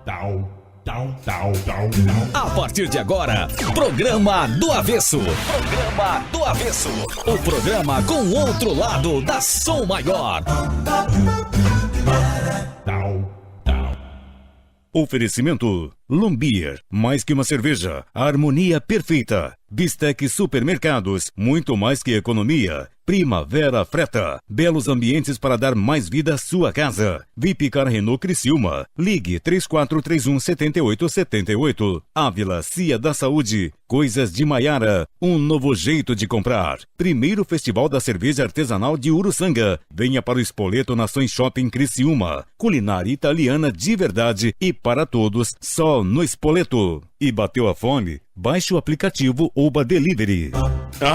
A partir de agora, Programa do Avesso. Programa do Avesso. O programa com outro lado da Som Maior. Oferecimento Lumbier, mais que uma cerveja, a harmonia perfeita. Bistec Supermercados, muito mais que economia. Primavera Freta, belos ambientes para dar mais vida à sua casa. Vipcar Renault Criciúma, ligue 3431-7878. Ávila Cia da Saúde, Coisas de Maiara, um novo jeito de comprar. Primeiro Festival da Cerveja Artesanal de Uruçanga. Venha para o Spoleto Nações Shopping Criciúma. Culinária italiana de verdade e para todos, só no Spoleto. E bateu a fome? Baixe o aplicativo Uba Delivery.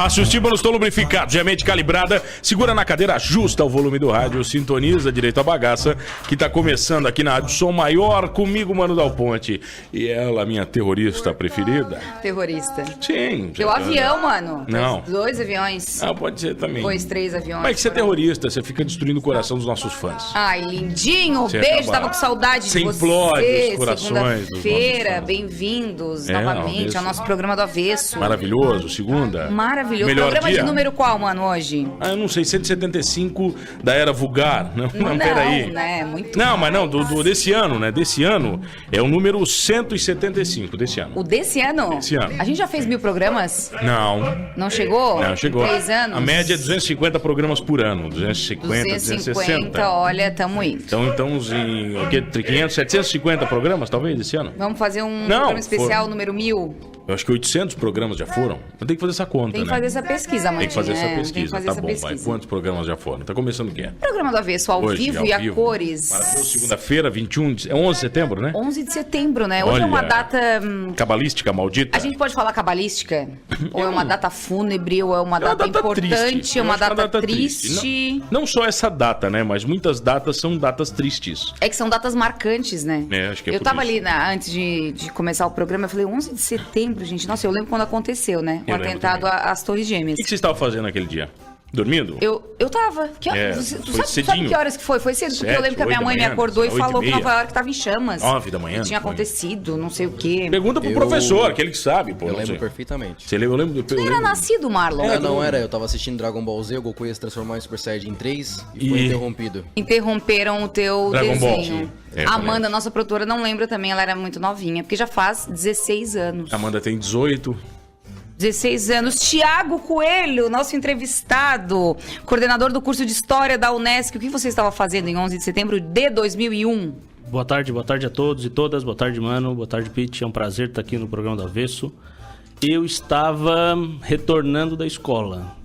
Se os tímpanos estão lubrificados, a mente calibrada, segura na cadeira, ajusta o volume do rádio, sintoniza direito a bagaça, que tá começando aqui na Rádio Som Maior, comigo, Mano Dal Ponte. E ela, minha terrorista preferida. Terrorista? Sim. Teu avião, mano. Não. Dois aviões. Pode ser também. 3 aviões. Mas que você é terrorista, você fica destruindo o coração dos nossos fãs. Ai, lindinho, Você beijo, acaba... tava com saudade de você você. implode os corações dos Segunda-feira, nossos fãs. Bem-vindos novamente ao nosso programa do Avesso. Maravilhoso, segunda. Maravilhoso. Melhor Programa dia. de número qual, mano, hoje? Eu não sei, 175 da Era Vulgar. Não, peraí. Né? Muito Não, mas não, mais. desse ano, né? Desse ano é o número 175 desse ano. O desse ano? Desse ano. A gente já fez 1000 programas? Não. Não chegou? Não, chegou. 3 anos? A média é 250 programas por ano. 250, 260. Olha, tamo indo. Então em 500, 750 programas, talvez, esse ano? Vamos fazer um programa especial número 1000? Eu acho que 800 programas já foram. Eu tenho que fazer essa conta, Tem que né? fazer essa pesquisa, Mandinha. Tem que fazer essa pesquisa. Tem que fazer Tá essa bom, pesquisa. vai. Quantos programas já foram? Tá começando o quê? Programa do Avesso, ao Hoje, vivo ao e a vivo. cores. Maravilhoso, segunda-feira, 21 de... É 11 de setembro, né? 11 de setembro, né? Hoje é uma Olha. data... Cabalística, maldita. A gente pode falar cabalística? Ou é uma data fúnebre, ou é uma data importante, triste. é uma Eu acho data triste. Não só essa data, né? Mas muitas datas são datas tristes. É que são datas marcantes, né? Acho que é eu por tava isso. ali, antes de começar o programa, eu falei, 11 de setembro, gente. Nossa, eu lembro quando aconteceu, né? O Eu lembro atentado também. às Torres Gêmeas. O que você estava fazendo naquele dia? Dormindo? Eu tava. Tu foi sabe cedinho. que horas que foi? Foi cedo, porque eu 7, lembro que a minha 8 mãe da me manhã, acordou e 8 falou e que meia. Nova York tava em chamas. 9 da manhã, Que tinha foi. acontecido, não sei o quê. Pergunta pro professor, aquele que sabe, pô. Eu não lembro sei. perfeitamente. Você lembra? Eu lembro. Tu era nascido, Marlon. Não era, eu tava assistindo Dragon Ball Z, o Goku ia se transformar em Super Saiyajin 3 e foi interrompido. Interromperam o teu Dragon Ball, desenho. sim. É, A eu Amanda, lembro. nossa produtora, não lembra também, ela era muito novinha, porque já faz 16 anos. Amanda tem 18. 16 anos. Tiago Coelho, nosso entrevistado, coordenador do curso de História da Unesc. O que você estava fazendo em 11 de setembro de 2001? Boa tarde a todos e todas. Boa tarde, Mano. Boa tarde, Pete. É um prazer estar aqui no programa do Avesso. Eu estava retornando da escola.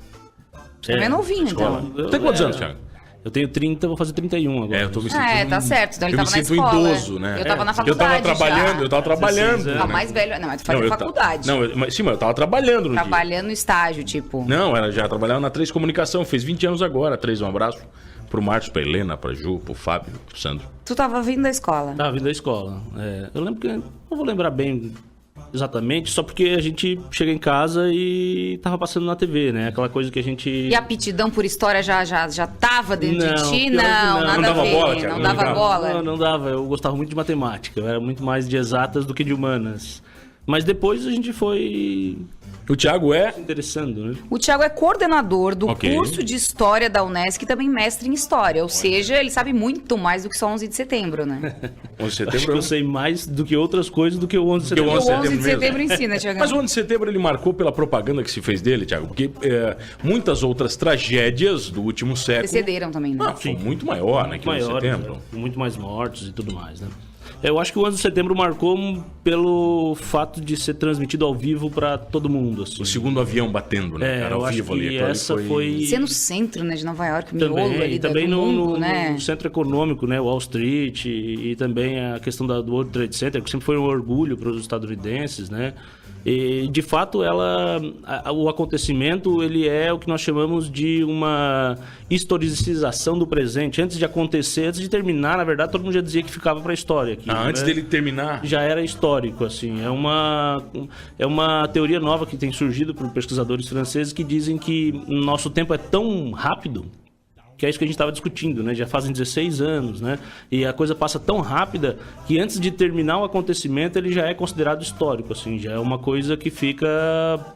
É novinho, então. Tem quantos anos, Thiago? Eu tenho 30, vou fazer 31 agora. Eu tô me sentindo... Tá certo. Então ele eu tava me na sinto escola. idoso, né? Eu tava na Eu faculdade. tava trabalhando, já. eu tava trabalhando. 16 Tá né? mais velho. Não, mas tu fazia eu faculdade. Sim, mas eu tava trabalhando no dia. Trabalhando no estágio, tipo. Não, ela já trabalhava na 3 Comunicação, fez 20 anos agora. 3, um abraço pro Marcos, pra Helena, pra Ju, pro Fábio, pro Sandro. Tu tava vindo da escola. Tava vindo da escola. Eu lembro que... Não vou lembrar bem exatamente, só porque a gente chega em casa e tava passando na TV, né? Aquela coisa que a gente... E a aptidão por história já tava dentro de ti? pior que não. Nada Não dava a ver. bola, Thiago, não não dava dava. bola. Não dava. Eu gostava muito de matemática. Eu era muito mais de exatas do que de humanas. Mas depois a gente foi O Thiago é... se interessando, né? O Thiago é coordenador do Ok. curso de História da Unesc e também mestre em História. Ou seja, ele sabe muito mais do que só 11 de setembro, né? 11 de Acho que setembro. eu sei mais do que outras coisas do que o 11 de Do que o setembro. 11 O 11 de mesmo. setembro ensina, Thiago. Mas o 11 de setembro ele marcou pela propaganda que se fez dele, Thiago, porque muitas outras tragédias do último século... Precederam também, né? Foi muito maior, né, que o 11 de Maiores, setembro. né? Muito mais mortos e tudo mais, né? Eu acho que o 11 de setembro marcou pelo fato de ser transmitido ao vivo para todo mundo, assim. O segundo avião batendo, né, cara, eu ao acho vivo que ali. aquilo ali essa foi... Ser no centro, né, de Nova York, o miolo Também, ali e também do mundo, no né? centro econômico, né, Wall Street, e também a questão do World Trade Center, que sempre foi um orgulho para os estadunidenses, né? E, de fato, o acontecimento, ele é o que nós chamamos de uma historicização do presente. Antes de acontecer, antes de terminar, na verdade, todo mundo já dizia que ficava para a história. Aquilo, Antes né? dele terminar... Já era histórico, assim. É uma teoria nova que tem surgido por pesquisadores franceses que dizem que nosso tempo é tão rápido Que é isso que a gente estava discutindo, né? Já fazem 16 anos, né? E a coisa passa tão rápida que antes de terminar o acontecimento ele já é considerado histórico, assim, já é uma coisa que fica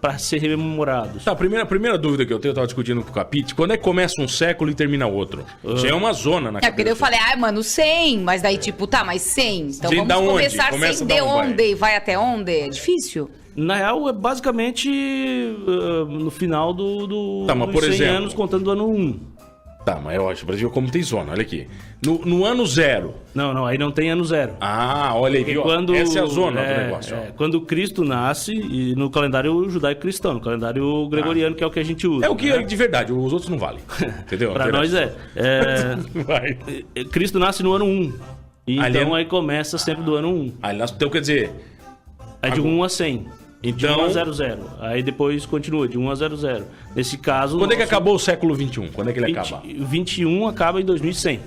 para ser rememorado. Tá, a primeira dúvida que eu tenho, eu tava discutindo com o Capite, quando é que começa um século e termina outro? Já é uma zona na É, porque daí eu falei, mano, 100, mas daí tipo, tá, mas 100, então 100 vamos da onde? começar Começa 100 da de onde, onde? Vai até onde? É difícil? Na real, é basicamente no final Tá, mas dos por 100 exemplo- anos, contando do ano 1. Tá, mas eu acho, o Brasil como tem zona, olha aqui. No ano 0. Não, aí não tem ano 0. Ah, olha aí, viu? Essa é a zona do negócio. Ó. Quando Cristo nasce, e no calendário judaico-cristão, no calendário gregoriano, que é o que a gente usa. É o que né? é de verdade, os outros não valem. Entendeu? Pra nós Vai. Cristo nasce no ano 1. E Ali então é- aí começa sempre do ano 1. Aí, então quer dizer, É de 1 a 100. De Então- 1 a 00. Aí depois continua, de 1 a 00. Nesse caso... quando é que nosso acabou o século XXI? Quando é que ele 20 acaba? 21 acaba em 2100.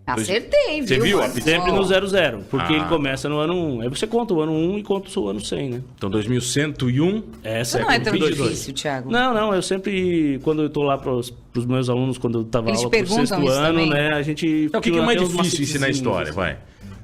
Acertei, Você viu? viu, mano? ó, Sempre no 00, porque Ah. ele começa no ano 1. Aí você conta o ano 1 e conta o ano 100, né? Então 2101. Essa Não é tão 22. difícil, Thiago. Não, eu sempre, quando eu tô lá pros meus alunos, quando eu tava Eles aula pro perguntam sexto isso ano, também? né, a gente... Então, o que é mais tem uns difícil ensinar macetezinhos, história? assim. Vai.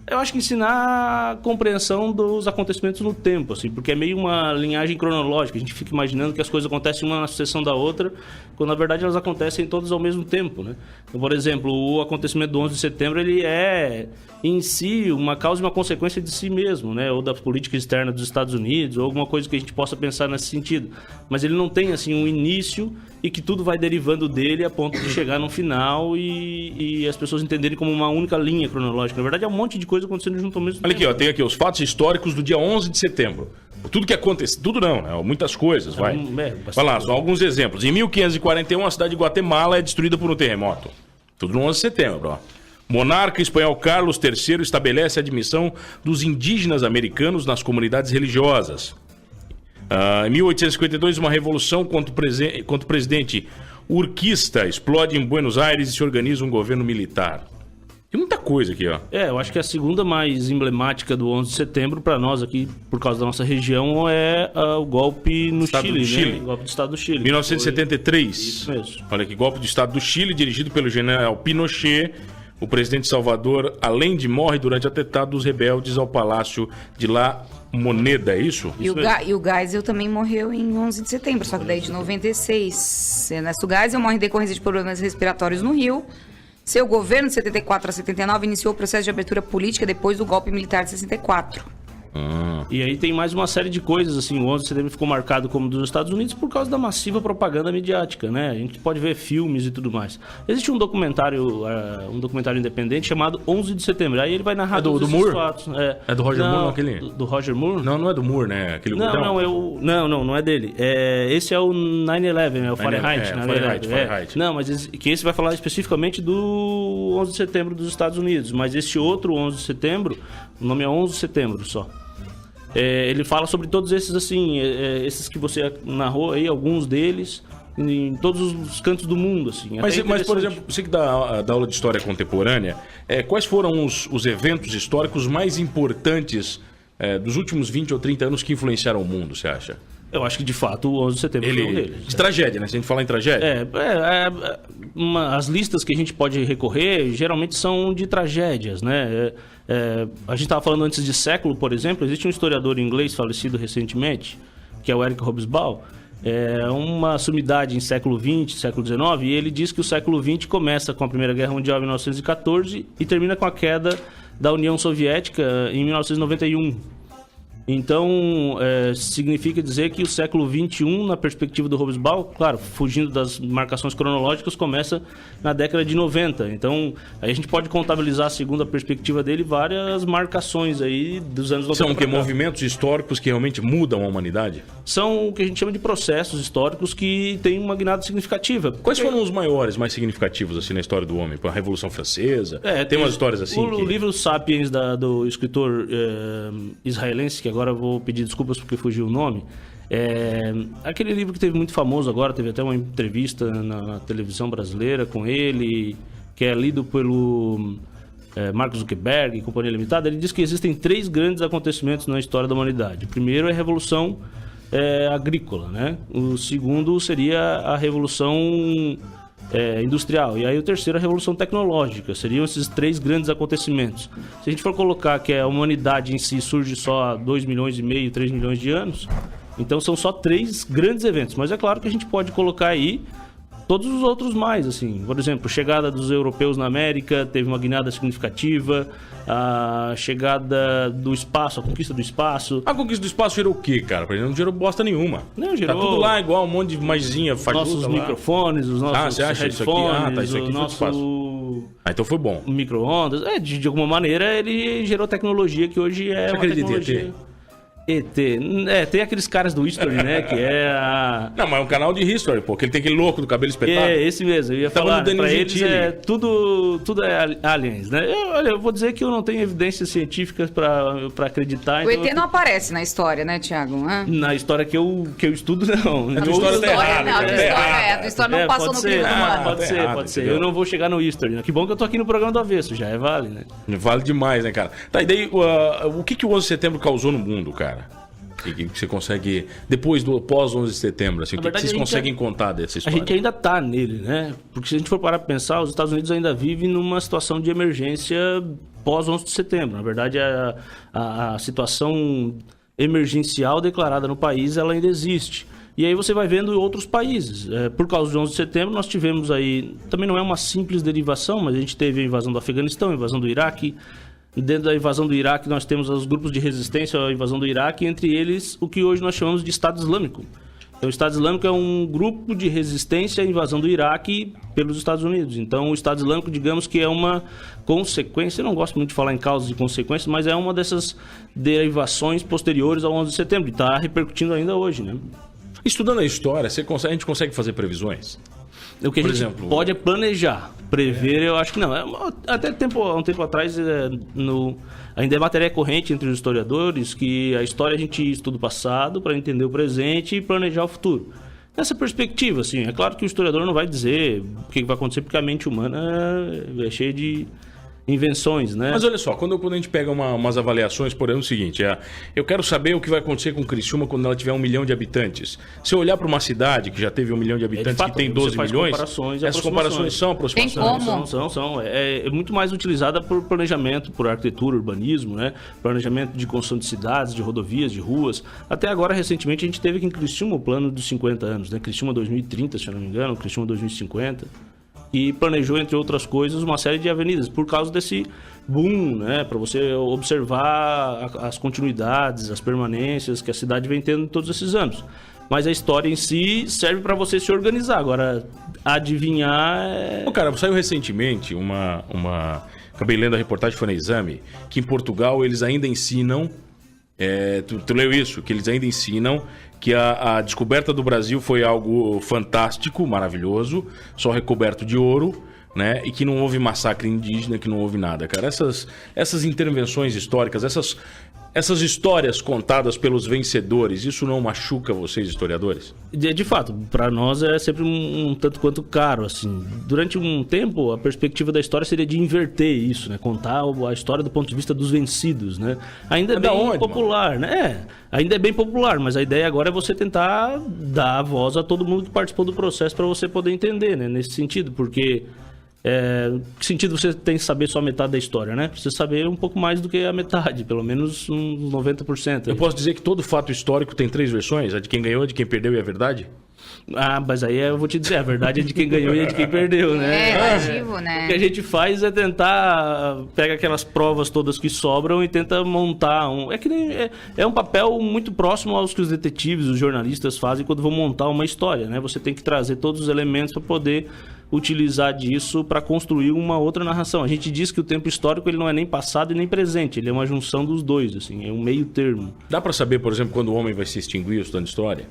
Eu acho que ensinar a compreensão dos acontecimentos no tempo, assim, porque é meio uma linhagem cronológica. A gente fica imaginando que as coisas acontecem uma na sucessão da outra, quando na verdade elas acontecem todas ao mesmo tempo, né? Então, por exemplo, o acontecimento do 11 de setembro, ele é em si uma causa e uma consequência de si mesmo, né? Ou da política externa dos Estados Unidos, ou alguma coisa que a gente possa pensar nesse sentido. Mas ele não tem, assim, um início e que tudo vai derivando dele a ponto de chegar no final e as pessoas entenderem como uma única linha cronológica. Na verdade, é um monte de coisa acontecendo junto ao mesmo Olha tempo. aqui, ó, tem aqui os fatos históricos do dia 11 de setembro. Tudo que aconteceu, tudo não, né? Muitas coisas, vai. bastante Vai lá, coisa. só alguns exemplos. Em 1541, a cidade de Guatemala é destruída por um terremoto. Tudo no 11 de setembro, ó. Monarca espanhol Carlos III estabelece a admissão dos indígenas americanos nas comunidades religiosas. Em 1852, uma revolução contra o presidente urquista explode em Buenos Aires e se organiza um governo militar. Tem muita coisa aqui, ó. Eu acho que a segunda mais emblemática do 11 de setembro, para nós aqui, por causa da nossa região, é o golpe no Estado Chile, do Chile. né? O golpe do Estado do Chile. 1973. Isso mesmo. Olha aqui, golpe do Estado do Chile, dirigido pelo general Pinochet. O presidente de Salvador, além de morre durante o atentado dos rebeldes ao palácio de La Moneda, é isso? E o Geisel também morreu em 11 de setembro, só que daí de 96. Ernesto Geisel morre em decorrência de problemas respiratórios no Rio. Seu governo, de 74 a 79, iniciou o processo de abertura política depois do golpe militar de 64. E aí tem mais uma série de coisas, assim, o 11 de setembro ficou marcado como dos Estados Unidos por causa da massiva propaganda midiática, né? A gente pode ver filmes e tudo mais. Existe um documentário independente chamado 11 de setembro, aí ele vai narrar É do todos esses Moore? fatos. É do Roger Moore, não, aquele? Do Roger Moore? Não é do Moore, né? Aquele gordão. Não é dele. Esse é o 9/11, é o Fahrenheit. É, 9/11, Fahrenheit. Não, mas esse vai falar especificamente do 11 de setembro dos Estados Unidos. Mas esse outro 11 de setembro, o nome é 11 de setembro só. Ele fala sobre todos esses, assim, esses que você narrou aí, alguns deles, em todos os cantos do mundo, assim. Mas, por exemplo, você que dá aula de história contemporânea, quais foram os eventos históricos mais importantes dos últimos 20 ou 30 anos que influenciaram o mundo, você acha? Eu acho que, de fato, o 11 de setembro foi um deles. De tragédia, né? Se a gente falar em tragédia. As listas que a gente pode recorrer geralmente são de tragédias, né? A gente estava falando antes de século, por exemplo, existe um historiador inglês falecido recentemente, que é o Eric Hobsbawm, uma sumidade em século XX, século XIX, e ele diz que o século XX começa com a Primeira Guerra Mundial em 1914 e termina com a queda da União Soviética em 1991. Então, significa dizer que o século XXI, na perspectiva do Hobsbawm, claro, fugindo das marcações cronológicas, começa na década de 90. Então, aí a gente pode contabilizar, segundo a perspectiva dele, várias marcações aí dos anos 90. São que movimentos históricos que realmente mudam a humanidade? São o que a gente chama de processos históricos que têm uma guinada significativa. Quais foram os maiores, mais significativos assim na história do homem? A Revolução Francesa? Tem umas histórias assim? O livro Sapiens do escritor israelense, que agora eu vou pedir desculpas porque fugiu o nome. Aquele livro que teve muito famoso agora, teve até uma entrevista na televisão brasileira com ele, que é lido pelo Mark Zuckerberg e Companhia Limitada. Ele diz que existem 3 grandes acontecimentos na história da humanidade. O primeiro é a Revolução Agrícola, né? O segundo seria a Revolução industrial. E aí o terceiro, a revolução tecnológica. Seriam esses 3 grandes acontecimentos. Se a gente for colocar que a humanidade em si surge só há 2,5 milhões, 3 milhões de anos, então são só 3 grandes eventos. Mas é claro que a gente pode colocar aí todos os outros mais, assim. Por exemplo, chegada dos europeus na América, teve uma guinada significativa. A chegada do espaço, a conquista do espaço. A conquista do espaço gerou o quê, cara? Pra gente não gerou bosta nenhuma. Não, gerou... Tá tudo lá igual, um monte de maiszinha fajuta nossos lá. microfones, os nossos você acha isso aqui? headphones, Isso aqui o foi do espaço. nosso Então foi bom. micro-ondas. De alguma maneira ele gerou tecnologia que hoje é Você uma acredita em tecnologia... ET. Tem aqueles caras do History, né? Que é a... Não, mas é um canal de History, pô. Que ele tem aquele louco do cabelo espetado. É, esse mesmo. Eu ia Tava falar, no Danilo pra eles Gentili. tudo é aliens, né? Eu vou dizer que eu não tenho evidências científicas pra acreditar. O então ET não aparece na história, né, Thiago? Hã? Na história que eu estudo, não. A tua história tá errada. Não, a tua história, a tua história não passou pode no ser, crivo humano. Pode ser, errado, pode ser. entendeu? Eu não vou chegar no History, né? Que bom que eu tô aqui no programa do Avesso, já vale, né? Vale demais, né, cara? Tá, e daí, o que o 11 de setembro causou no mundo, cara? Que você consegue, depois do pós-11 de setembro, assim, o que verdade, vocês a gente conseguem contar dessa A história? gente ainda tá nele, né? Porque se a gente for parar pra pensar, os Estados Unidos ainda vivem numa situação de emergência pós-11 de setembro. Na verdade, a situação emergencial declarada no país, ela ainda existe. E aí você vai vendo em outros países. Por causa do 11 de setembro, nós tivemos aí... Também não é uma simples derivação, mas a gente teve a invasão do Afeganistão, a invasão do Iraque. Dentro da invasão do Iraque, nós temos os grupos de resistência à invasão do Iraque, entre eles o que hoje nós chamamos de Estado Islâmico. Então, o Estado Islâmico é um grupo de resistência à invasão do Iraque pelos Estados Unidos. Então, o Estado Islâmico, digamos que é uma consequência, eu não gosto muito de falar em causas e consequências, mas é uma dessas derivações posteriores ao 11 de setembro, e está repercutindo ainda hoje, né? Estudando a história, a gente consegue fazer previsões? O que a Por gente exemplo, pode é planejar. Prever, eu acho que não. Até há um tempo atrás, ainda é matéria corrente entre os historiadores que a história a gente estuda o passado para entender o presente e planejar o futuro. Nessa perspectiva, assim, é claro que o historiador não vai dizer o que vai acontecer, porque a mente humana é cheia de invenções, né? Mas olha só, quando a gente pega umas avaliações, por exemplo, o seguinte, eu quero saber o que vai acontecer com Criciúma quando ela tiver 1 milhão de habitantes. Se eu olhar para uma cidade que já teve 1 milhão de habitantes, fato, que tem você 12 faz milhões, comparações e essas comparações são aproximações. Tem como? São. É muito mais utilizada por planejamento, por arquitetura, urbanismo, né? Planejamento de construção de cidades, de rodovias, de ruas. Até agora, recentemente, a gente teve aqui em Criciúma o plano dos 50 anos, né? Criciúma 2030, se eu não me engano, Criciúma 2050. E planejou, entre outras coisas, uma série de avenidas, por causa desse boom, né? Para você observar as continuidades, as permanências que a cidade vem tendo todos esses anos. Mas a história em si serve para você se organizar. Agora, adivinhar é... Cara, saiu recentemente acabei lendo a reportagem, foi na Exame, que em Portugal eles ainda ensinam, tu leu isso? Que eles ainda ensinam que a descoberta do Brasil foi algo fantástico, maravilhoso, só recoberto de ouro, né? E que não houve massacre indígena, que não houve nada, cara. Essas intervenções históricas, essas histórias contadas pelos vencedores, isso não machuca vocês, historiadores? De fato, para nós é sempre um tanto quanto caro, assim. Durante um tempo, a perspectiva da história seria de inverter isso, né? Contar a história do ponto de vista dos vencidos, né? Ainda é bem popular, né? Ainda é bem popular, mas a ideia agora é você tentar dar voz a todo mundo que participou do processo para você poder entender, né? Nesse sentido, porque... que sentido você tem que saber só a metade da história, né? Precisa saber um pouco mais do que a metade, pelo menos uns 90%. Eu posso dizer que todo fato histórico tem 3 versões? A de quem ganhou, a de quem perdeu e a verdade? Mas aí eu vou te dizer, a verdade é de quem ganhou e é de quem perdeu, né? Relativo, né? O que a gente faz é tentar... Pega aquelas provas todas que sobram e tenta montar um... É um papel muito próximo aos que os detetives, os jornalistas fazem quando vão montar uma história, né? Você tem que trazer todos os elementos para poder utilizar disso para construir uma outra narração. A gente diz que o tempo histórico ele não é nem passado e nem presente, ele é uma junção dos dois, assim, é um meio termo. Dá para saber, por exemplo, quando o homem vai se extinguir estudando história?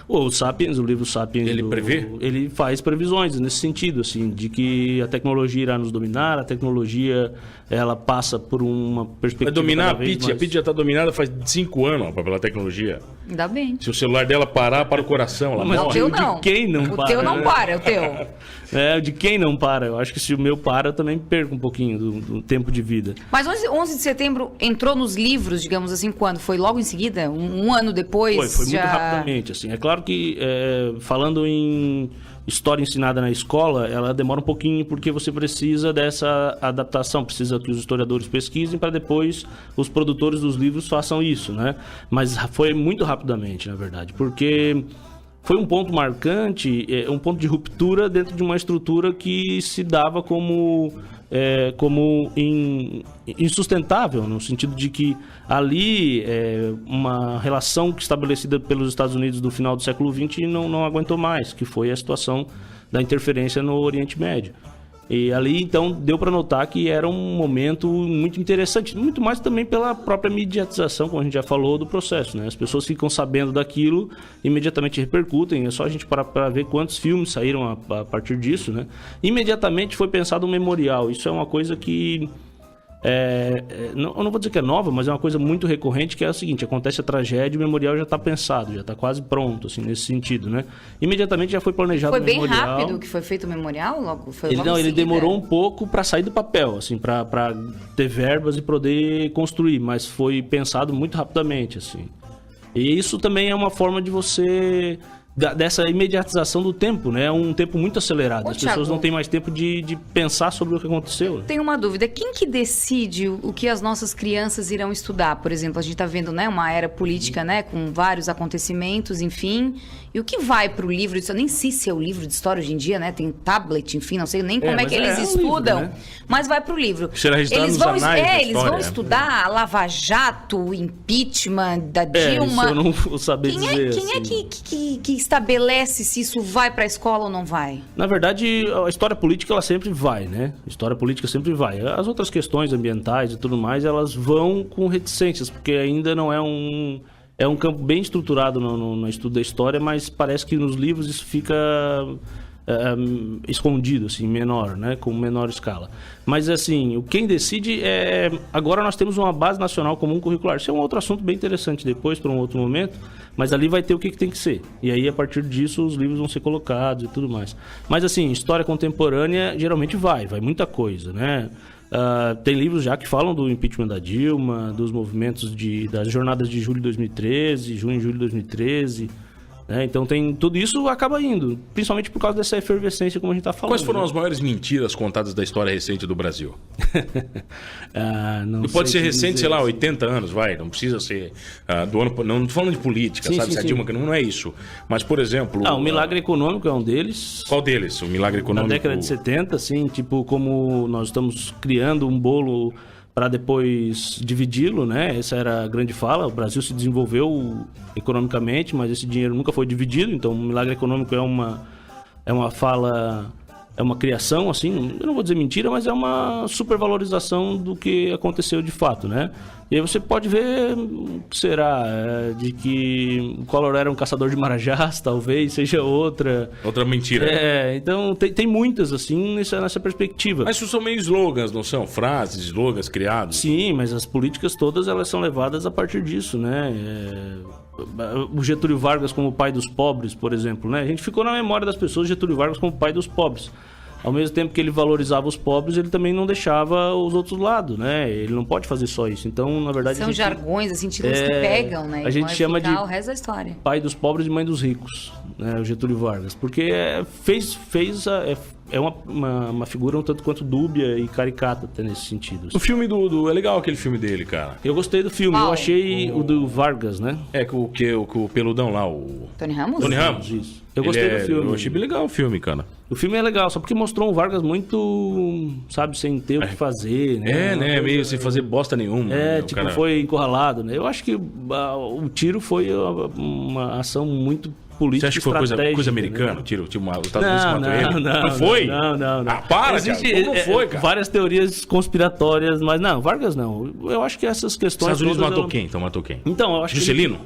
O Sapiens, o livro Sapiens... Ele prevê? Ele faz previsões nesse sentido, assim, de que a tecnologia irá nos dominar, a tecnologia, ela passa por uma perspectiva... Vai dominar a Pete, mais... a Pete já está dominada faz 5 anos pela tecnologia. Ainda bem. Se o celular dela parar, para o coração, ela Mas morre. O teu de não. quem não o para, teu não né? para, o teu. De quem não para. Eu acho que se o meu para, eu também perco um pouquinho do tempo de vida. Mas 11 de setembro entrou nos livros, digamos assim, quando? Foi logo em seguida? Um ano depois? Foi muito rapidamente, assim. claro que falando em história ensinada na escola, ela demora um pouquinho porque você precisa dessa adaptação, precisa que os historiadores pesquisem para depois os produtores dos livros façam isso, né? Mas foi muito rapidamente, na verdade, porque foi um ponto marcante, um ponto de ruptura dentro de uma estrutura que se dava como insustentável, no sentido de que ali uma relação estabelecida pelos Estados Unidos do final do século XX não aguentou mais, que foi a situação da interferência no Oriente Médio. E ali, então, deu para notar que era um momento muito interessante, muito mais também pela própria mediatização, como a gente já falou, do processo, né? As pessoas ficam sabendo daquilo, imediatamente repercutem, é só a gente parar para ver quantos filmes saíram a partir disso, né? Imediatamente foi pensado um memorial, isso é uma coisa que... eu não vou dizer que é nova, mas é uma coisa muito recorrente, que é o seguinte: acontece a tragédia, o memorial já está pensado, já está quase pronto, assim, nesse sentido, né? Imediatamente já foi planejado o memorial. Foi bem rápido que foi feito o memorial? Ele demorou um pouco para sair do papel, assim, para ter verbas e poder construir, mas foi pensado muito rapidamente, assim. E isso também é uma forma de você... dessa imediatização do tempo, né? É um tempo muito acelerado. As pessoas não têm mais tempo de pensar sobre o que aconteceu. Tenho uma dúvida. Quem que decide o que as nossas crianças irão estudar? Por exemplo, a gente está vendo, né, uma era política, né, com vários acontecimentos, enfim. E o que vai para o livro de história? Nem sei se é o livro de história hoje em dia, né? Tem tablet, enfim, não sei nem como é que eles estudam. Livro, né? Mas vai para o livro. Será registrado nos anais da história. Eles vão estudar a Lava Jato, o impeachment da Dilma. Isso eu não vou saber dizer. Quem é que estabelece se isso vai para a escola ou não vai? Na verdade, a história política ela sempre vai, né? A história política sempre vai. As outras questões ambientais e tudo mais, elas vão com reticências, porque ainda não é um campo bem estruturado no estudo da história, mas parece que nos livros isso fica escondido, assim, menor, né? Com menor escala. Mas, assim, quem decide é... Agora nós temos uma base nacional comum curricular. Isso é um outro assunto bem interessante depois, para um outro momento, mas ali vai ter o que tem que ser. E aí, a partir disso, os livros vão ser colocados e tudo mais. Mas, assim, história contemporânea geralmente vai muita coisa, né? Tem livros já que falam do impeachment da Dilma, dos movimentos das jornadas de julho de 2013, junho e julho de 2013, né? Então tudo isso acaba indo, principalmente por causa dessa efervescência, como a gente está falando. Quais foram as maiores mentiras contadas da história recente do Brasil? Não pode ser recente, dizer, sei lá, 80 anos, vai, não precisa ser do ano... Não estou falando de política, sabe? Se a Dilma, que não é isso. Mas, por exemplo... o milagre econômico é um deles. Qual deles? O milagre econômico? Na década de 70, assim, tipo, como nós estamos criando um bolo para depois dividi-lo, né? Essa era a grande fala. O Brasil se desenvolveu economicamente, mas esse dinheiro nunca foi dividido. Então, o milagre econômico é uma fala, é uma criação, assim, eu não vou dizer mentira, mas é uma supervalorização do que aconteceu de fato, né? E aí você pode ver o que será, de que o Collor era um caçador de marajás, talvez, seja outra mentira. Então tem muitas, assim, nessa perspectiva. Mas isso são meio slogans, não são? Frases, slogans criados? Sim, mas as políticas todas, elas são levadas a partir disso, né? O Getúlio Vargas como pai dos pobres, por exemplo, né? A gente ficou na memória das pessoas Getúlio Vargas como pai dos pobres. Ao mesmo tempo que ele valorizava os pobres, ele também não deixava os outros lados, né? Ele não pode fazer só isso. Então, na verdade... São jargões, assim, títulos que pegam, né? A gente chama de o resto da história. Pai dos pobres e mãe dos ricos, né? O Getúlio Vargas. Porque é uma figura um tanto quanto dúbia e caricata até nesse sentido. O filme é legal aquele filme dele, cara. Eu gostei do filme, eu achei o do Vargas, né? Com o peludão lá, o... Tony Ramos? Tony Ramos, isso. Eu gostei do filme. Eu achei bem legal o filme, cara. O filme é legal, só porque mostrou um Vargas muito, sabe, sem ter o que fazer, né? Meio sem fazer bosta nenhuma. Cara... foi encurralado, né? Eu acho que o tiro foi uma ação muito política. Você acha que foi coisa americana? Né? O tiro, os Estados Unidos matou ele? Não foi? Não. Ah, para, Existe, não foi, cara. Várias teorias conspiratórias, mas não, Vargas não. Eu acho que essas questões... Estados Unidos matou quem? Então matou quem? Então, eu acho Juscelino?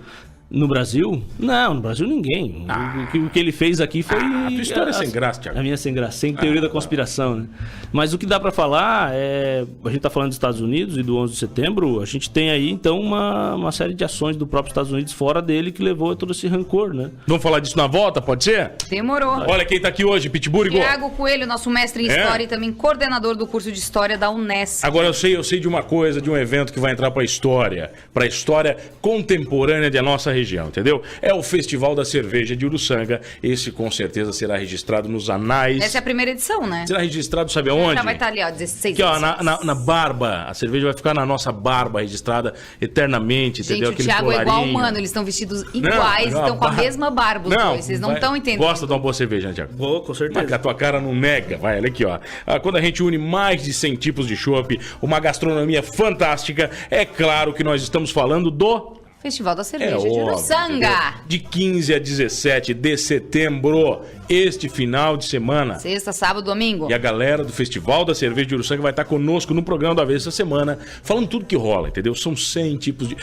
No Brasil? Não, no Brasil ninguém. O que ele fez aqui foi... A tua história é sem graça, Thiago. A minha sem graça, sem teoria da conspiração, né? Mas o que dá pra falar é... A gente tá falando dos Estados Unidos e do 11 de setembro, a gente tem aí, então, uma série de ações do próprio Estados Unidos fora dele que levou a todo esse rancor, né? Vamos falar disso na volta, pode ser? Demorou. Olha quem tá aqui hoje, Pitbull. Tiago Coelho, nosso mestre em História e também coordenador do curso de História da Unesp. Agora eu sei de uma coisa, de um evento que vai entrar pra história contemporânea da nossa região, entendeu? É o Festival da Cerveja de Uruçanga. Esse com certeza será registrado nos anais. Essa é a primeira edição, né? Será registrado, sabe aonde? Já vai estar ali, ó, 16 Aqui, ó, edições. na barba. A cerveja vai ficar na nossa barba, registrada eternamente, Gente, entendeu? o Thiago é igual colarinho. humano, eles estão vestidos iguais, estão com a mesma barba os dois, vocês não estão entendendo. Gosta de uma boa cerveja, né, Thiago? Vou, com certeza. Mas que a tua cara não nega. Vai, olha aqui, ó. Quando a gente une mais de 100 tipos de chopp, uma gastronomia fantástica, é claro que nós estamos falando do... Festival da Cerveja de óbvio, Uruçanga. entendeu? De 15 a 17 de setembro, este final de semana. Sexta, sábado, domingo. E a galera do Festival da Cerveja de Uruçanga vai estar conosco no programa da vez essa semana, falando tudo que rola, entendeu? São 100 tipos de...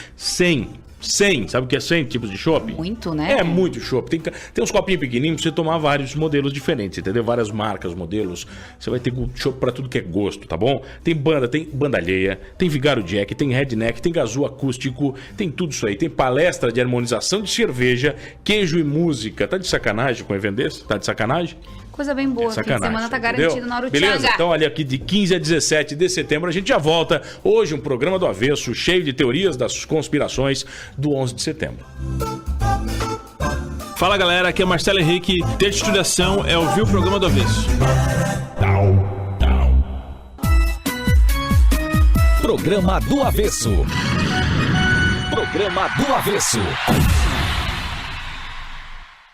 100, sabe o que é 100 tipos de chopp? Muito, né? É muito chopp. Tem uns copinhos pequenininhos pra você tomar vários modelos diferentes, entendeu? Várias marcas, modelos. Você vai ter chopp pra tudo que é gosto, tá bom? Tem banda alheia, tem Vigário Jack, tem Redneck, tem Gazoo acústico, tem tudo isso aí. Tem palestra de harmonização de cerveja, queijo e música. Tá de sacanagem com o evento desse? Tá de sacanagem? Coisa bem boa. Fim de semana tá entendeu? garantido na Uruçanga. Beleza? Então, olha aqui, de 15 a 17 de setembro, a gente já volta. Hoje, um programa do avesso, cheio de teorias das conspirações do 11 de setembro. Fala galera, aqui é Marcelo Henrique. Ter estudação é ouvir o programa do avesso. Programa do Avesso. Programa do Avesso.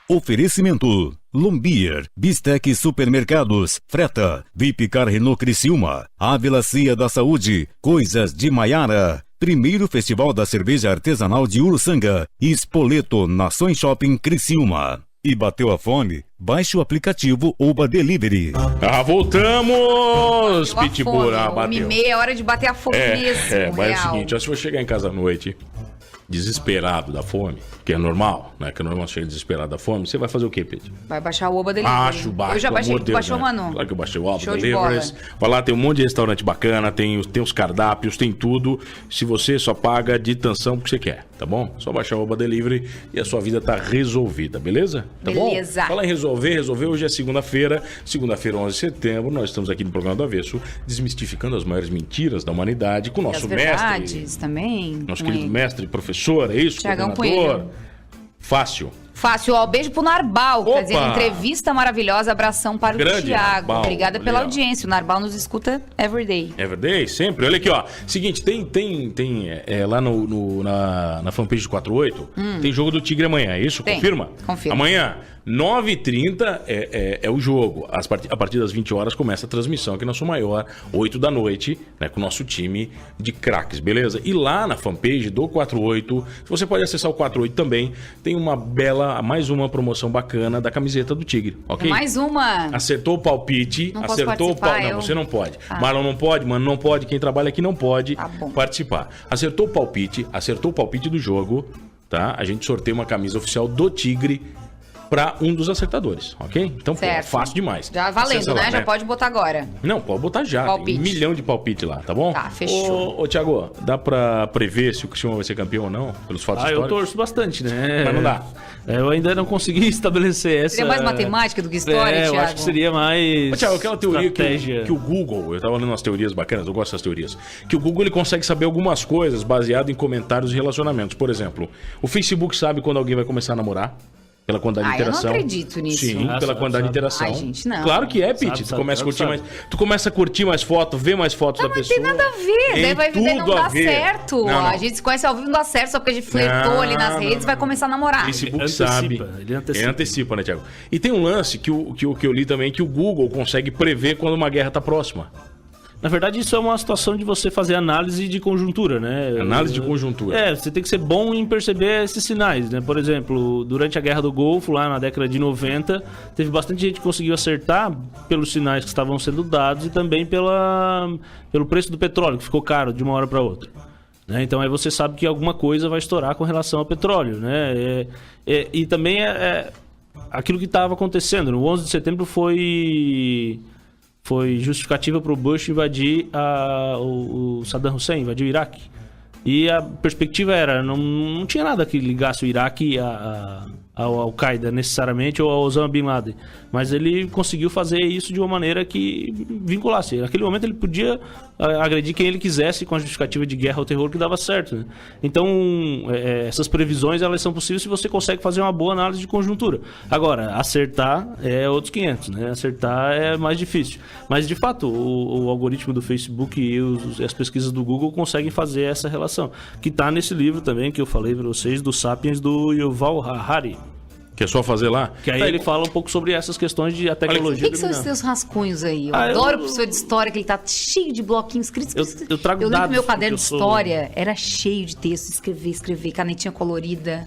Oferecimento: Lombier, Bistec Supermercados, Freta, Vipcar Renault Criciúma, Ávila Cia da Saúde, Coisas de Maiara, primeiro Festival da Cerveja Artesanal de Uruçanga, Spoleto Nações Shopping Criciúma. E bateu a fome? Baixe o aplicativo Uba Delivery. Voltamos! Pitbull, bateu. É hora de bater a fome mesmo. Mas é o seguinte, ó, se você chegar em casa à noite desesperado da fome, que é normal, né? Que é normal chegar desesperado da fome, você vai fazer o quê, Pedro? Vai baixar o Uba Delivery. Baixa, eu já baixei, tu baixou, né? Manu? Claro que eu baixei o Uba Show de Delivery. Vai lá, tem um monte de restaurante bacana, tem os cardápios, tem tudo. Se você só paga de tensão porque você quer, tá bom? Só baixar o Uba Delivery e a sua vida tá resolvida, beleza? Tá beleza. Bom? Fala em resolver, hoje é segunda-feira, 11 de setembro, nós estamos aqui no programa do Avesso, desmistificando as maiores mentiras da humanidade com o nosso mestre. Também. Nosso querido mestre, professor, é isso? Thiagão Coelho. Fácil, ó, beijo pro Narbal, Opa! quer dizer, entrevista maravilhosa, abração para Grande o Thiago. Narbal, Obrigada pela ó. audiência, o Narbal nos escuta everyday. Everyday, sempre. Olha aqui, ó, seguinte, tem lá na fanpage do 48, tem jogo do Tigre amanhã, é isso? Tem. Confirma? Confirma. Amanhã, 9h30 é o jogo. A partir das 20 horas começa a transmissão aqui na Som Maior, 8 da noite, né, com o nosso time de craques, beleza? E lá na fanpage do 48, você pode acessar o 48 também, tem mais uma promoção bacana da camiseta do Tigre, ok? Mais uma. Acertou o palpite, Não posso acertou o participar, Não, você não pode. Ah. Marlon não pode, Mano não pode, quem trabalha aqui não pode Tá bom. participar. Acertou o palpite do jogo, tá? A gente sorteia uma camisa oficial do Tigre para um dos acertadores, ok? Então, pô, é fácil demais. Já valendo, Acessa né? lá, Já pode botar agora. Não, pode botar já. Palpite. Tem 1 milhão de palpite lá, tá bom? Tá, fechou. Ô, Thiago, dá pra prever se o Criciúma vai ser campeão ou não? Pelos fatos Eu históricos? torço bastante, né? Mas não dá. Eu ainda não consegui estabelecer essa... Seria mais matemática do que história, eu Thiago? acho que seria mais... Ô, Thiago, aquela teoria estratégia. que o Google, eu tava lendo umas teorias bacanas, eu gosto dessas teorias, que o Google ele consegue saber algumas coisas baseado em comentários e relacionamentos. Por exemplo, o Facebook sabe quando alguém vai começar a namorar, pela quantidade de interação. Eu não acredito nisso. Sim, pela quantidade de interação. Ai, gente, não. Claro que é, Pete. Tu começa a curtir mais fotos, ver mais fotos da pessoa. Não tem nada a ver. Daí vai ver, não dá certo. Não. A gente se conhece ao vivo, não dá certo, só porque a gente flertou ali nas redes e vai começar a namorar. O Facebook sabe. Ele antecipa, né, Thiago? E tem um lance que eu li também, que o Google consegue prever quando uma guerra tá próxima. Na verdade, isso é uma situação de você fazer análise de conjuntura, né? Análise de conjuntura. Você tem que ser bom em perceber esses sinais, né? Por exemplo, durante a Guerra do Golfo, lá na década de 90, teve bastante gente que conseguiu acertar pelos sinais que estavam sendo dados e também pelo preço do petróleo, que ficou caro de uma hora para outra. Né? Então aí você sabe que alguma coisa vai estourar com relação ao petróleo, né? E também aquilo que estava acontecendo. No 11 de setembro foi justificativa para o Bush invadir o Saddam Hussein, invadir o Iraque. E a perspectiva era, não tinha nada que ligasse o Iraque ao Al-Qaeda necessariamente ou ao Osama Bin Laden, mas ele conseguiu fazer isso de uma maneira que vinculasse. Naquele momento ele podia agredir quem ele quisesse com a justificativa de guerra ao terror que dava certo, né? Então essas previsões elas são possíveis se você consegue fazer uma boa análise de conjuntura. Agora, acertar é outros 500, né? Acertar é mais difícil. Mas de fato o algoritmo do Facebook e as pesquisas do Google conseguem fazer essa relação, que está nesse livro também que eu falei para vocês, do Sapiens, do Yuval Harari. Que é só fazer lá? Que aí ele fala um pouco sobre essas questões de a tecnologia. O que são os seus rascunhos aí? Eu adoro o professor de história, que ele tá cheio de bloquinhos escritos. Eu trago lembro dados. que meu caderno de história era cheio de texto, escrever, canetinha colorida.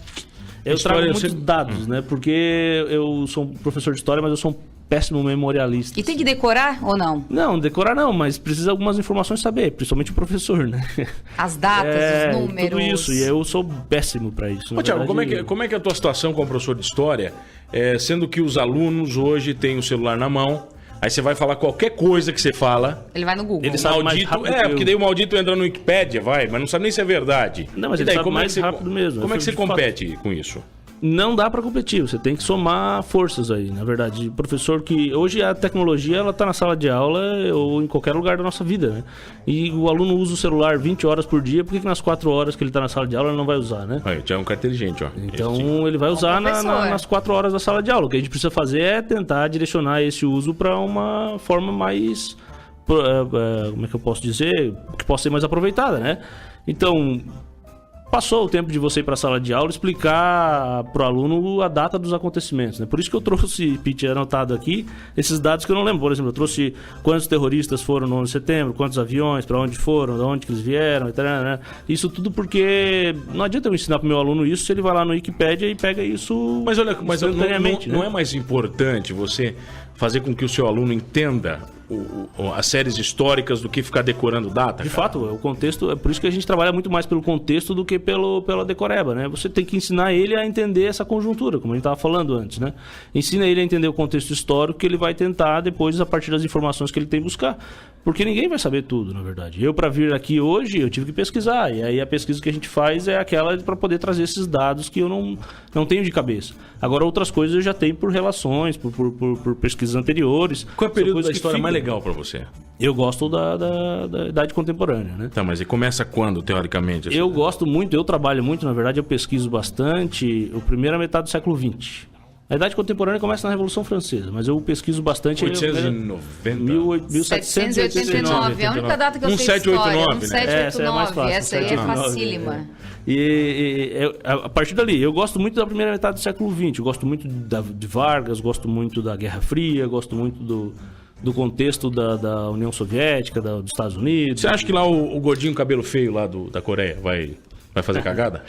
Eu trago muitos dados, né? Porque eu sou um professor de história, mas eu sou um péssimo memorialista. E tem que decorar ou não? Não, decorar não, mas precisa algumas informações saber, principalmente o professor, né? As datas, os números. Tudo isso, e eu sou péssimo para isso. Ô, Thiago, como é que é a tua situação como professor de história, sendo que os alunos hoje têm o celular na mão, aí você vai falar qualquer coisa que você fala... Ele vai no Google. Ele sabe mais rápido porque daí o maldito entra no Wikipédia, mas não sabe nem se é verdade. Não, mas e ele daí, sabe mais rápido mesmo. Como é que você compete com isso? Não dá para competir, você tem que somar forças aí, na verdade. Professor que... Hoje a tecnologia, ela tá na sala de aula ou em qualquer lugar da nossa vida, né? E o aluno usa o celular 20 horas por dia, por que nas 4 horas que ele tá na sala de aula ele não vai usar, né? Aí, já é um cara inteligente, ó. Então ele vai usar nas 4 horas da sala de aula. O que a gente precisa fazer é tentar direcionar esse uso para uma forma mais... como é que eu posso dizer? Que possa ser mais aproveitada, né? Então... Passou o tempo de você ir para a sala de aula explicar para o aluno a data dos acontecimentos, né? Por isso que eu trouxe, Pete, anotado aqui, esses dados que eu não lembro. Por exemplo, eu trouxe quantos terroristas foram no 11 de setembro, quantos aviões, para onde foram, de onde que eles vieram, etc, né? Isso tudo porque não adianta eu ensinar para o meu aluno isso se ele vai lá no Wikipédia e pega isso. Mas olha, não né? é mais importante você fazer com que o seu aluno entenda as séries históricas do que ficar decorando data? De fato, o contexto, é por isso que a gente trabalha muito mais pelo contexto do que pela decoreba, né? Você tem que ensinar ele a entender essa conjuntura, como a gente estava falando antes, né? Ensina ele a entender o contexto histórico que ele vai tentar depois, a partir das informações que ele tem, buscar. Porque ninguém vai saber tudo, na verdade. Eu, para vir aqui hoje, eu tive que pesquisar. E aí a pesquisa que a gente faz é aquela para poder trazer esses dados que eu não tenho de cabeça. Agora, outras coisas eu já tenho por relações, por pesquisas anteriores. Qual é o período da história mais legal para você? Eu gosto da idade contemporânea, né? Tá, mas e começa quando, teoricamente? Eu gosto muito, eu trabalho muito, na verdade, eu pesquiso bastante a primeira metade do século XX. A idade contemporânea começa na Revolução Francesa, mas eu pesquiso bastante... 1789. A única data que eu sei de história. 1789. Essa aí é facílima. A partir dali, eu gosto muito da primeira metade do século XX. Eu gosto muito de Vargas, gosto muito da Guerra Fria, gosto muito do contexto da União Soviética, dos Estados Unidos. Você acha que lá o gordinho cabelo feio lá da Coreia vai fazer cagada?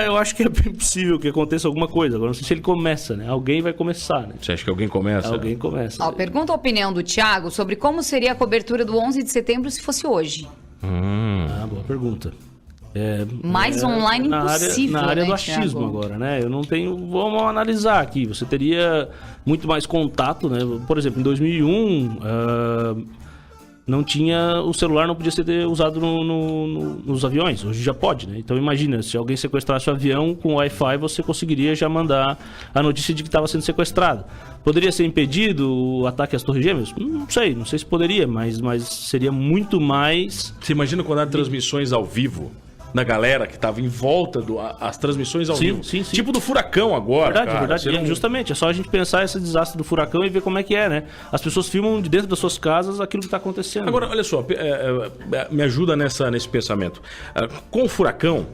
Eu acho que é bem possível que aconteça alguma coisa. Agora não sei se ele começa, né? Alguém vai começar, né? Você acha que alguém começa? Alguém começa. Pergunta a opinião do Thiago sobre como seria a cobertura do 11 de setembro se fosse hoje. Boa pergunta. Mais online impossível, na área né, do achismo Thiago? agora, né? Eu não tenho... Vamos analisar aqui. Você teria muito mais contato, né? Por exemplo, em 2001... não tinha... O celular não podia ser usado nos aviões. Hoje já pode, né? Então imagina, se alguém sequestrasse o avião com Wi-Fi, você conseguiria já mandar a notícia de que estava sendo sequestrado. Poderia ser impedido o ataque às Torres Gêmeas? Não sei se poderia, mas seria muito mais... Você imagina quando há transmissões ao vivo da galera que estava em volta as transmissões ao vivo. Sim. Tipo do furacão agora, Verdade. Justamente, é só a gente pensar esse desastre do furacão e ver como é que é, né? As pessoas filmam de dentro das suas casas aquilo que está acontecendo. Agora, olha só, me ajuda nesse pensamento. Com o furacão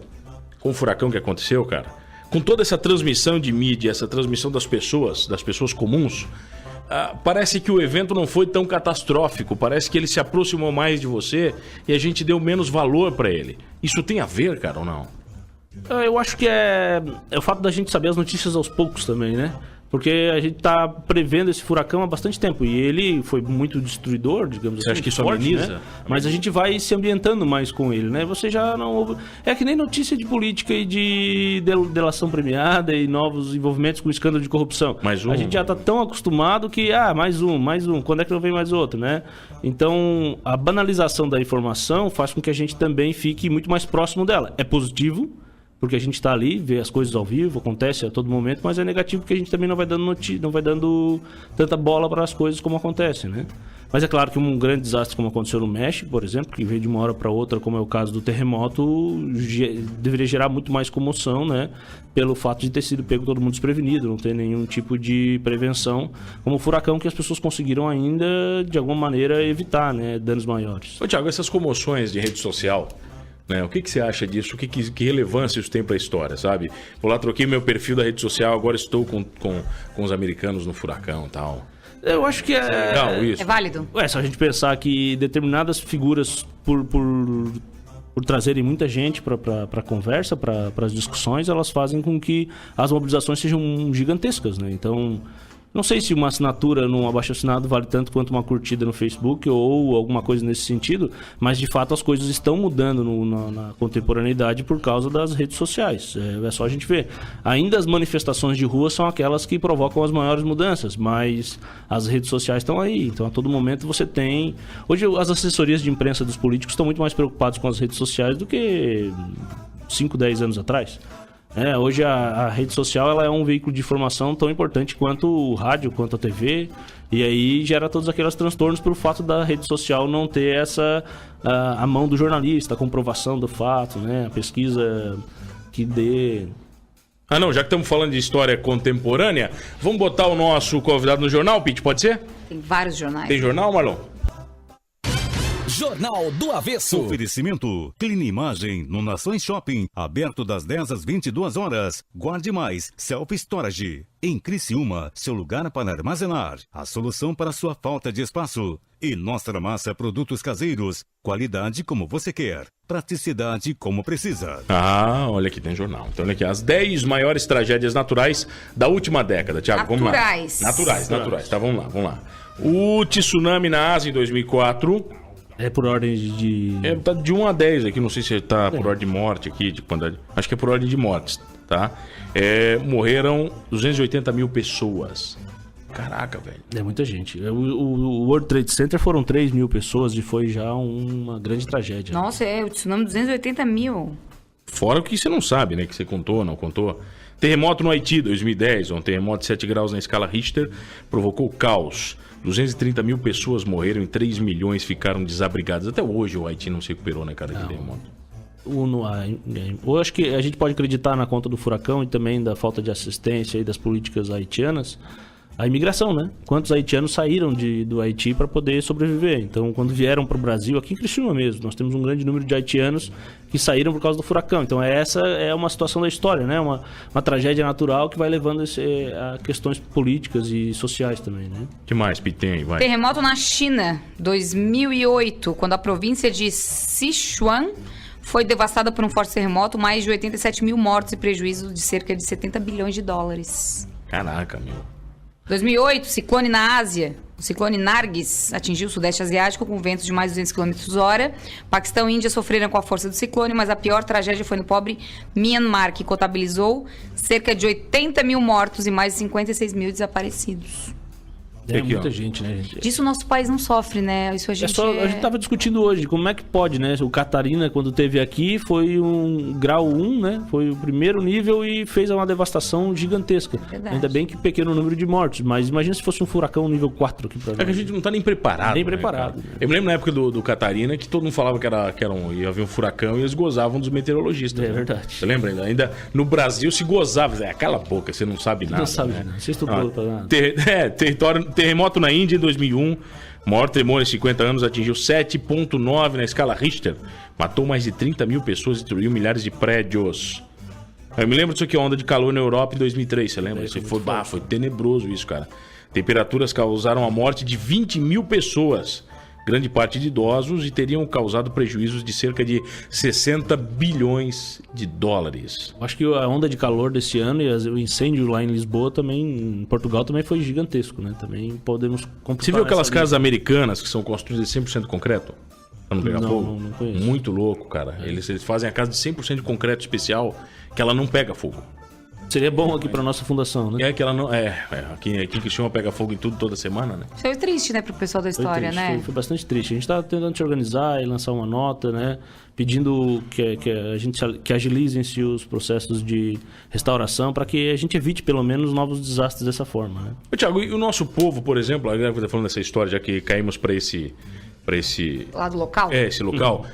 que aconteceu, cara, com toda essa transmissão de mídia, essa transmissão das pessoas comuns, parece que o evento não foi tão catastrófico. Parece que ele se aproximou mais de você e a gente deu menos valor para ele. Isso tem a ver, cara, ou não? Eu acho que é o fato da gente saber as notícias aos poucos também, né? Porque a gente tá prevendo esse furacão há bastante tempo e ele foi muito destruidor, digamos assim. Você acha que isso forte, ameniza? Né? Mas a gente vai se ambientando mais com ele, né? Você já não ouve... É que nem notícia de política e de delação premiada e novos envolvimentos com escândalo de corrupção. Mais um. A gente já tá tão acostumado que, mais um, quando é que não vem mais outro, né? Então, a banalização da informação faz com que a gente também fique muito mais próximo dela. É positivo, porque a gente está ali, vê as coisas ao vivo, acontece a todo momento, mas é negativo porque a gente também não vai dando tanta bola para as coisas como acontecem, né? Mas é claro que um grande desastre como aconteceu no México, por exemplo, que veio de uma hora para outra, como é o caso do terremoto, deveria gerar muito mais comoção, né? Pelo fato de ter sido pego todo mundo desprevenido, não ter nenhum tipo de prevenção, como o furacão, que as pessoas conseguiram ainda, de alguma maneira, evitar, né? Danos maiores. Ô, Thiago, essas comoções de rede social, né? O que você acha disso? Que relevância isso tem para a história, sabe? Vou lá, troquei meu perfil da rede social, agora estou com os americanos no furacão e tal. Eu acho que é legal isso. É válido? Se a gente pensar que determinadas figuras, por trazerem muita gente para a conversa, para as discussões, elas fazem com que as mobilizações sejam gigantescas, né? Então, não sei se uma assinatura num abaixo-assinado vale tanto quanto uma curtida no Facebook ou alguma coisa nesse sentido, mas de fato as coisas estão mudando na contemporaneidade por causa das redes sociais. É só a gente ver. Ainda as manifestações de rua são aquelas que provocam as maiores mudanças, mas as redes sociais estão aí. Então a todo momento você tem... Hoje as assessorias de imprensa dos políticos estão muito mais preocupados com as redes sociais do que 5, 10 anos atrás. Hoje a rede social ela é um veículo de informação tão importante quanto o rádio, quanto a TV, e aí gera todos aqueles transtornos pelo fato da rede social não ter a mão do jornalista, a comprovação do fato, né? A pesquisa que dê... Não, já que estamos falando de história contemporânea, vamos botar o nosso convidado no jornal, Pete, pode ser? Tem vários jornais. Tem jornal, Marlon? Jornal do Avesso. Oferecimento Clean Imagem no Nações Shopping, aberto das 10 às 22 horas. Guarde mais, Self Storage. Em Criciúma, seu lugar para armazenar. A solução para sua falta de espaço. E Nossa Massa Produtos Caseiros. Qualidade como você quer. Praticidade como precisa. Olha aqui, tem jornal. Então, olha aqui, as 10 maiores tragédias naturais da última década. Thiago, vamos lá. Naturais. Tá, vamos lá. O tsunami na Ásia em 2004... É por ordem de... tá de 1 a 10 aqui, não sei se tá por ordem de morte aqui, de quantidade. Acho que é por ordem de mortes, tá? Morreram 280 mil pessoas. Caraca, velho. É muita gente. O World Trade Center foram 3 mil pessoas e foi já uma grande tragédia. Nossa, o tsunami 280 mil. Fora o que você não sabe, né? Que você contou, não contou. Terremoto no Haiti, 2010. Um terremoto de 7 graus na escala Richter provocou caos. 230 mil pessoas morreram e 3 milhões ficaram desabrigadas. Até hoje o Haiti não se recuperou, né, cara, de terremoto. Eu acho que a gente pode acreditar na conta do furacão e também da falta de assistência e das políticas haitianas. A imigração, né? Quantos haitianos saíram do Haiti para poder sobreviver? Então, quando vieram para o Brasil, aqui em Criciúma mesmo, nós temos um grande número de haitianos que saíram por causa do furacão. Então, essa é uma situação da história, né? Uma tragédia natural que vai levando a questões políticas e sociais também, né? O que mais, Pitem? Vai. Terremoto na China, 2008, quando a província de Sichuan foi devastada por um forte terremoto, mais de 87 mil mortos e prejuízo de cerca de 70 bilhões de dólares. Caraca, meu. 2008, ciclone na Ásia. O ciclone Nargis atingiu o sudeste asiático com ventos de mais de 200 km hora. Paquistão e Índia sofreram com a força do ciclone, mas a pior tragédia foi no pobre Myanmar, que contabilizou cerca de 80 mil mortos e mais de 56 mil desaparecidos. Muita gente, né, gente? Disso o nosso país não sofre, né? Isso a gente A gente tava discutindo hoje, como é que pode, né? O Catarina, quando teve aqui, foi um grau 1, né? Foi o primeiro nível e fez uma devastação gigantesca. Verdade. Ainda bem que pequeno número de mortos, mas imagina se fosse um furacão nível 4 aqui pra nós. É que a gente não tá nem preparado. Nem né, preparado. Cara? Eu me lembro na época do Catarina que todo mundo falava que ia haver um furacão e eles gozavam dos meteorologistas. É verdade. Você lembra ainda? Ainda no Brasil se gozava. Cala a boca, você não sabe nada. Não sabe né? nada. Você estudou pra nada. Terremoto na Índia em 2001. O maior tremor em 50 anos atingiu 7,9 na escala Richter. Matou mais de 30 mil pessoas e destruiu milhares de prédios. Eu me lembro disso aqui, a onda de calor na Europa em 2003, você lembra? Foi tenebroso isso, cara. Temperaturas causaram a morte de 20 mil pessoas, grande parte de idosos, e teriam causado prejuízos de cerca de 60 bilhões de dólares. Acho que a onda de calor desse ano e o incêndio lá em Lisboa também, em Portugal, também foi gigantesco, né? Também podemos comparar. Você viu aquelas casas americanas que são construídas de 100% concreto? Pra não pegar fogo? Não conheço. Muito louco, cara. Eles fazem a casa de 100% de concreto especial que ela não pega fogo. Seria bom aqui pra nossa fundação, né? É que ela não... aqui em Criciúma pega fogo em tudo toda semana, né? Foi triste, né, pro pessoal da Foi história, triste, né? Foi bastante triste. A gente tá tentando se organizar e lançar uma nota, né? Pedindo que agilizem-se os processos de restauração para que a gente evite, pelo menos, novos desastres dessa forma, né? Ô, Thiago, e o nosso povo, por exemplo, agora que tá falando dessa história, já que caímos para esse Lado local? esse local,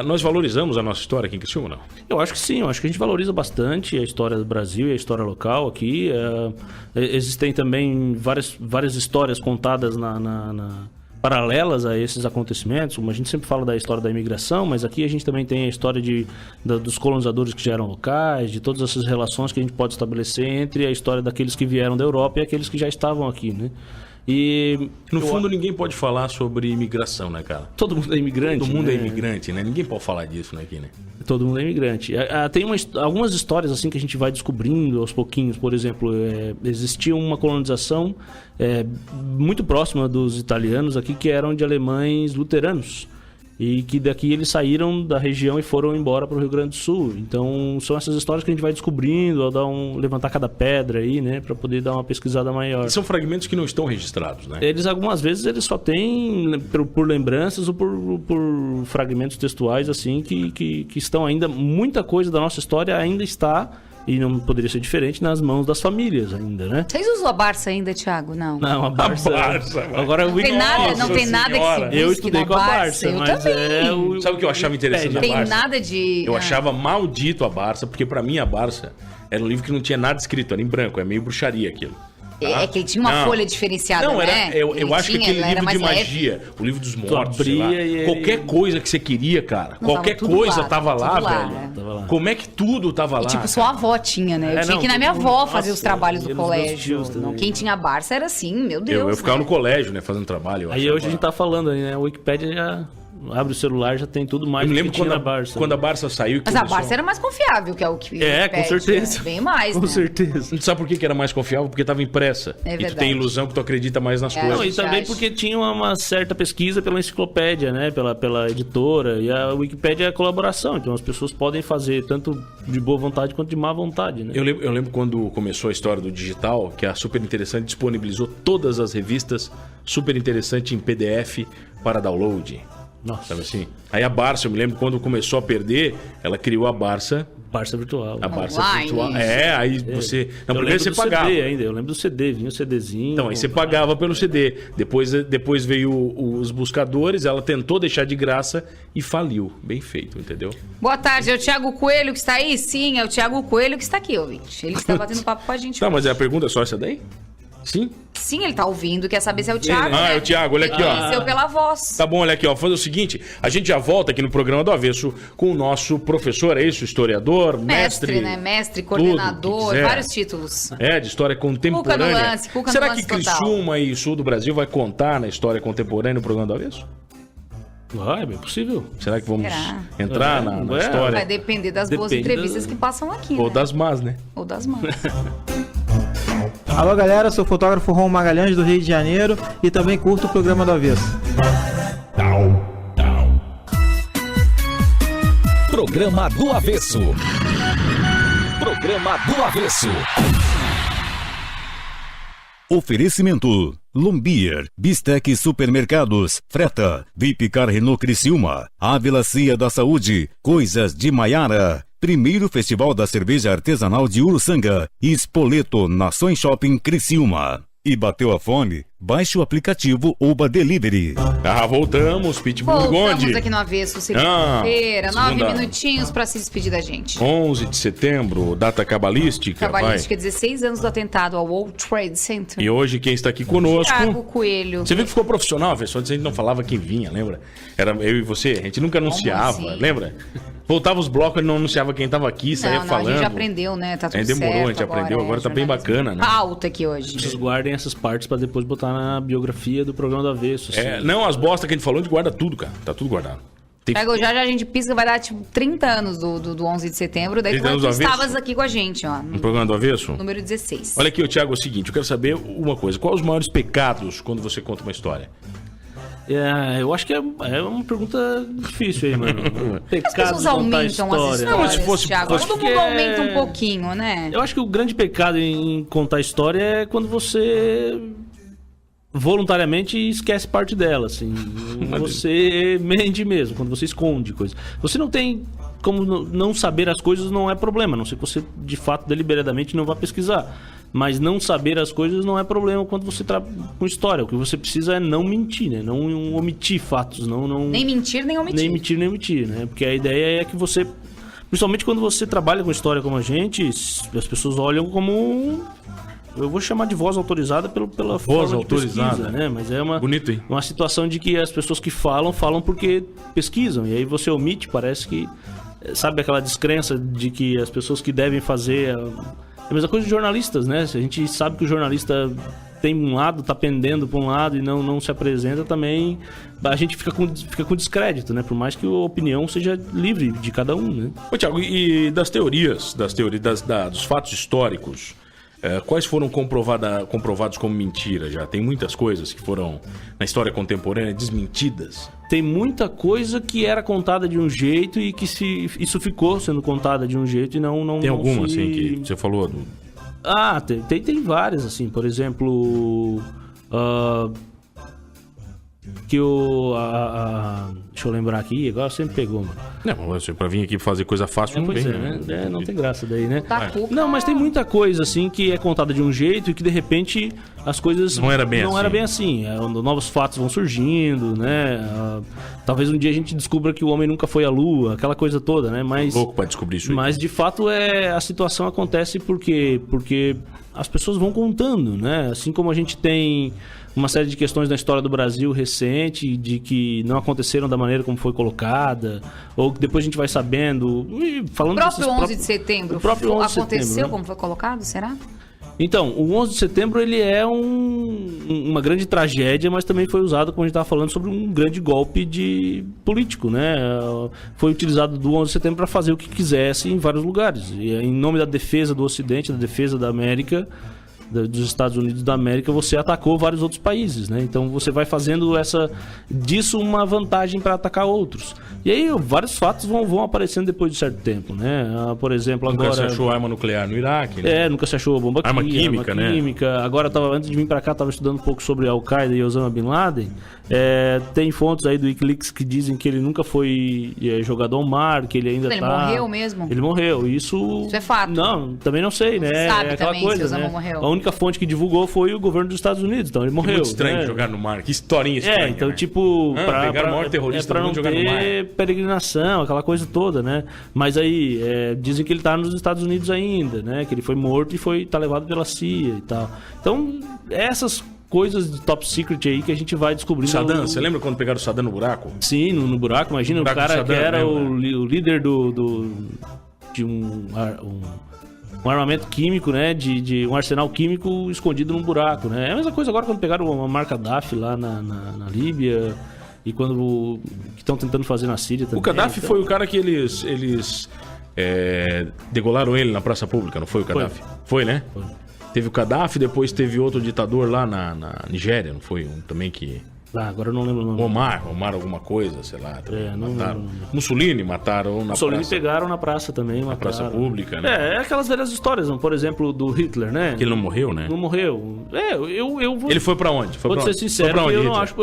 nós valorizamos a nossa história aqui em Criciúma, não? Eu acho que sim, eu acho que a gente valoriza bastante a história do Brasil e a história local aqui. Existem também várias histórias contadas paralelas a esses acontecimentos, como a gente sempre fala da história da imigração, mas aqui a gente também tem a história dos colonizadores que já eram locais, de todas essas relações que a gente pode estabelecer entre a história daqueles que vieram da Europa e aqueles que já estavam aqui, né? E no fundo ninguém pode falar sobre imigração, né, cara? Todo mundo é imigrante. Todo mundo né? é imigrante, né? Ninguém pode falar disso, né, aqui, né? Todo mundo é imigrante. Tem algumas histórias assim que a gente vai descobrindo aos pouquinhos. Por exemplo, existia uma colonização muito próxima dos italianos aqui, que eram de alemães luteranos. E que daqui eles saíram da região e foram embora para o Rio Grande do Sul. Então, são essas histórias que a gente vai descobrindo, ao levantar cada pedra aí, né? Para poder dar uma pesquisada maior. São fragmentos que não estão registrados, né? Algumas vezes, eles só têm por lembranças ou por fragmentos textuais, assim, que estão ainda... Muita coisa da nossa história ainda está... E não poderia ser diferente nas mãos das famílias ainda, né? Vocês usam a Barça ainda, Thiago? Não. Não, a Barça... Agora, Não tem nada que se busque eu estudei na com a Barça, eu mas também. Sabe o que eu achava interessante da Não tem Barça? nada de... Eu achava maldito a Barça, porque pra mim a Barça era um livro que não tinha nada escrito, era em branco, é meio bruxaria aquilo. É que ele tinha uma folha diferenciada, não, né? Eu acho que aquele livro de leve. magia, o livro dos mortos, sei lá, abria qualquer coisa que você queria, cara, Não, qualquer tava tudo coisa lá, tava lá, tudo lá, velho. né? Tava lá. Como é que tudo tava lá? E tipo, sua avó tinha, né? Eu tinha que ir na minha avó fazer os trabalhos do colégio. Não, quem tinha Barça era assim, meu Deus. Eu ficava né? no colégio, né, fazendo trabalho. Aí hoje a gente tá falando aí, né? A Wikipédia já abre o celular, já tem tudo mais Eu me do lembro que tinha quando na Barça. quando a Barça saiu... Mas a Barça era mais confiável que a Wikipédia. É, com certeza. Bem mais, Com né? certeza. Sabe por que era mais confiável? Porque tava impressa. É e tu verdade. tem ilusão que tu acredita mais nas É. coisas. Não, e também porque tinha uma certa pesquisa pela enciclopédia, né? Pela editora. E a Wikipédia é colaboração. Então as pessoas podem fazer tanto de boa vontade quanto de má vontade, né? Eu lembro quando começou a história do digital, que a Super Interessante disponibilizou todas as revistas Super Interessante em PDF para download. Nossa. Sabe assim? Aí a Barça, eu me lembro quando começou a perder, ela criou a Barça Barça virtual. A Barça Online. virtual. Aí você. Não, Eu primeiro lembro você do pagava. CD ainda, eu lembro do CD, vinha o CDzinho. Então, aí você pagava pelo CD. Depois veio os buscadores, ela tentou deixar de graça e faliu. Bem feito, entendeu? Boa tarde, é o Thiago Coelho que está aí? Sim, é o Thiago Coelho que está aqui, ouvinte. Ele está batendo papo com a gente. Tá, hoje. mas a pergunta é só essa daí? Sim? Sim, ele tá ouvindo, quer saber se é o Thiago. Ah, né? é o Thiago, olha aqui, ó. Reconheceu pela voz. Tá bom, olha aqui, ó. Fazer o seguinte: a gente já volta aqui no programa do Avesso com o nosso professor, é isso? Historiador, mestre. Né? Mestre, tudo que coordenador, quiser. vários títulos. É, de história contemporânea. Cuca no lance, Cuca no Será lance que total. Criciúma e Sul do Brasil vai contar na história contemporânea no programa do Avesso? Ah, é bem possível. Será que vamos Será? entrar na É. história? Vai depender das boas Depende entrevistas da- que passam aqui, Ou né? das más, né? Ou das mãos. Alô galera, sou o fotógrafo Ron Magalhães do Rio de Janeiro e também curto o programa do Avesso. Programa do Avesso. Programa do Avesso. Oferecimento: Lombier, Bistec Supermercados, Freta, Vipicar Renault Criciúma, Ávila Cia da Saúde, Coisas de Maiara, primeiro Festival da Cerveja Artesanal de Uruçanga e Spoleto Nações Shopping Criciúma. E bateu a fome? Baixe o aplicativo Uba Delivery. Ah, voltamos, Pitbull Voltamos Gonde. aqui no Avesso, segunda-feira, 9 segunda. minutinhos pra se despedir da gente. 11 de setembro, data cabalística. Cabalística, 16 anos do atentado ao World Trade Center. E hoje quem está aqui conosco... Thiago Coelho. Você viu que ficou profissional, pessoal? Antes a gente não falava quem vinha, lembra? Era eu e você, a gente nunca anunciava, assim? lembra? Voltava os blocos, ele não anunciava quem tava aqui, saía Não, falando. a gente aprendeu, né? Tá tudo Aí demorou, certo a gente aprendeu, agora tá bem jornalismo bacana, né? Pauta aqui hoje. Vocês guardem essas partes pra depois botar na biografia do programa do Avesso. assim. Não, as bostas que a gente falou, a gente guarda tudo, cara. Tá tudo guardado. Tem que- Pega, já a gente pisca, vai dar tipo 30 anos do 11 de setembro. Daí 30 anos tu do avesso? estavas aqui com a gente, ó. No programa do Avesso? Número 16. Olha aqui, Thiago, é o seguinte, eu quero saber uma coisa. Quais os maiores pecados quando você conta uma história? Eu acho que é uma pergunta difícil aí, mano. As Pecados pessoas de contar aumentam as história. histórias, Não, mas se fosse- Thiago. acho Todo que mundo é- aumenta um pouquinho, né? Eu acho que o grande pecado em contar história é quando você voluntariamente esquece parte dela, assim. Você mente mesmo, quando você esconde coisas. Você não tem como não saber as coisas, não é problema, a não ser que você, de fato, deliberadamente não vá pesquisar. Mas não saber as coisas não é problema quando você trabalha com história. O que você precisa é não mentir, né? Não omitir fatos, não... Nem mentir, nem omitir. Nem mentir, nem omitir, né? Porque a ideia é que você... Principalmente quando você trabalha com história como a gente, as pessoas olham como... Eu vou chamar de voz autorizada pela forma de autorizada. pesquisa, né? Mas é Bonito, hein? uma situação de que as pessoas que falam porque pesquisam. E aí você omite, parece que... Sabe aquela descrença de que as pessoas que devem fazer... É a mesma coisa de jornalistas, né? Se a gente sabe que o jornalista tem um lado, tá pendendo para um lado e não se apresenta também, a gente fica com descrédito, né? Por mais que a opinião seja livre de cada um, né? Ô, Thiago, e das teorias dos fatos históricos, quais foram comprovados como mentira já? Tem muitas coisas que foram, na história contemporânea, desmentidas. Tem muita coisa que era contada de um jeito e que isso ficou sendo contada de um jeito e não Tem não alguma, se... assim, que você falou? Ah, tem várias, assim. Por exemplo... que o... deixa eu lembrar aqui, agora sempre pegou, mano. Não, você pra vir aqui fazer coisa fácil não Pois vem, é, né? né? Não tem graça daí, né? Da cuca. Não, mas tem muita coisa, assim, que é contada de um jeito e que, de repente, as coisas... Não era bem assim. Novos fatos vão surgindo, né? Talvez um dia a gente descubra que o homem nunca foi à lua, aquela coisa toda, né? Mas... Louco pra descobrir isso aí. Mas, de fato, a situação acontece porque as pessoas vão contando, né? Assim como a gente tem uma série de questões na história do Brasil recente, de que não aconteceram da maneira como foi colocada, ou que depois a gente vai sabendo... Falando O próprio desses 11 de setembro o próprio 11 de aconteceu setembro, né? como foi colocado, será? Então, o 11 de setembro ele é uma grande tragédia, mas também foi usado, como a gente estava falando, sobre um grande golpe político, né? Foi utilizado do 11 de setembro para fazer o que quisesse em vários lugares. E em nome da defesa do Ocidente, da defesa da América, dos Estados Unidos da América, você atacou vários outros países, né? Então você vai fazendo disso uma vantagem para atacar outros. E aí vários fatos vão aparecendo depois de certo tempo, né? Por exemplo, Nunca agora... se achou arma nuclear no Iraque, né? nunca se achou bomba Arma química, né? Agora, antes de vir pra cá, tava estudando um pouco sobre Al-Qaeda e Osama Bin Laden. Tem fontes aí do Wikileaks que dizem que ele nunca foi jogado ao mar, que ele ainda Ele tá... morreu mesmo? Ele morreu. Isso é fato. Não, também não sei, né? Sabe é aquela também se coisa, Osama né? morreu. A única fonte que divulgou foi o governo dos Estados Unidos, então ele morreu. Muito estranho né? jogar no mar. Que historinha estranha, Então, né? tipo... pegaram o maior terrorista pra do não mundo e jogar no mar. ter peregrinação, aquela coisa toda, né? Mas aí, dizem que ele tá nos Estados Unidos ainda, né? Que ele foi morto e tá levado pela CIA e tal. Então, essas coisas de top secret aí que a gente vai descobrindo. Saddam, você lembra quando pegaram o Saddam no buraco? Sim, no buraco. Imagina, buraco o cara do Saddam, que era lembra? o líder de um armamento químico, né? De um arsenal químico escondido num buraco, né? É a mesma coisa agora quando pegaram uma marca Gaddafi lá na Líbia e quando que estão tentando fazer na Síria também. O Gaddafi então... foi o cara que eles degolaram ele na praça pública, não foi o Gaddafi? Foi, né? Foi. Teve o Gaddafi, depois teve outro ditador lá na Nigéria, não foi? Um também que... agora eu não lembro o nome. Omar alguma coisa, sei lá. não mataram. lembro. Mussolini mataram na Mussolini praça. pegaram na praça também. Na praça pública, né? É aquelas velhas histórias, por exemplo, do Hitler, né? Que ele não morreu, né? Não morreu. Eu vou... Ele foi pra onde? Vou ser sincero, eu não acho...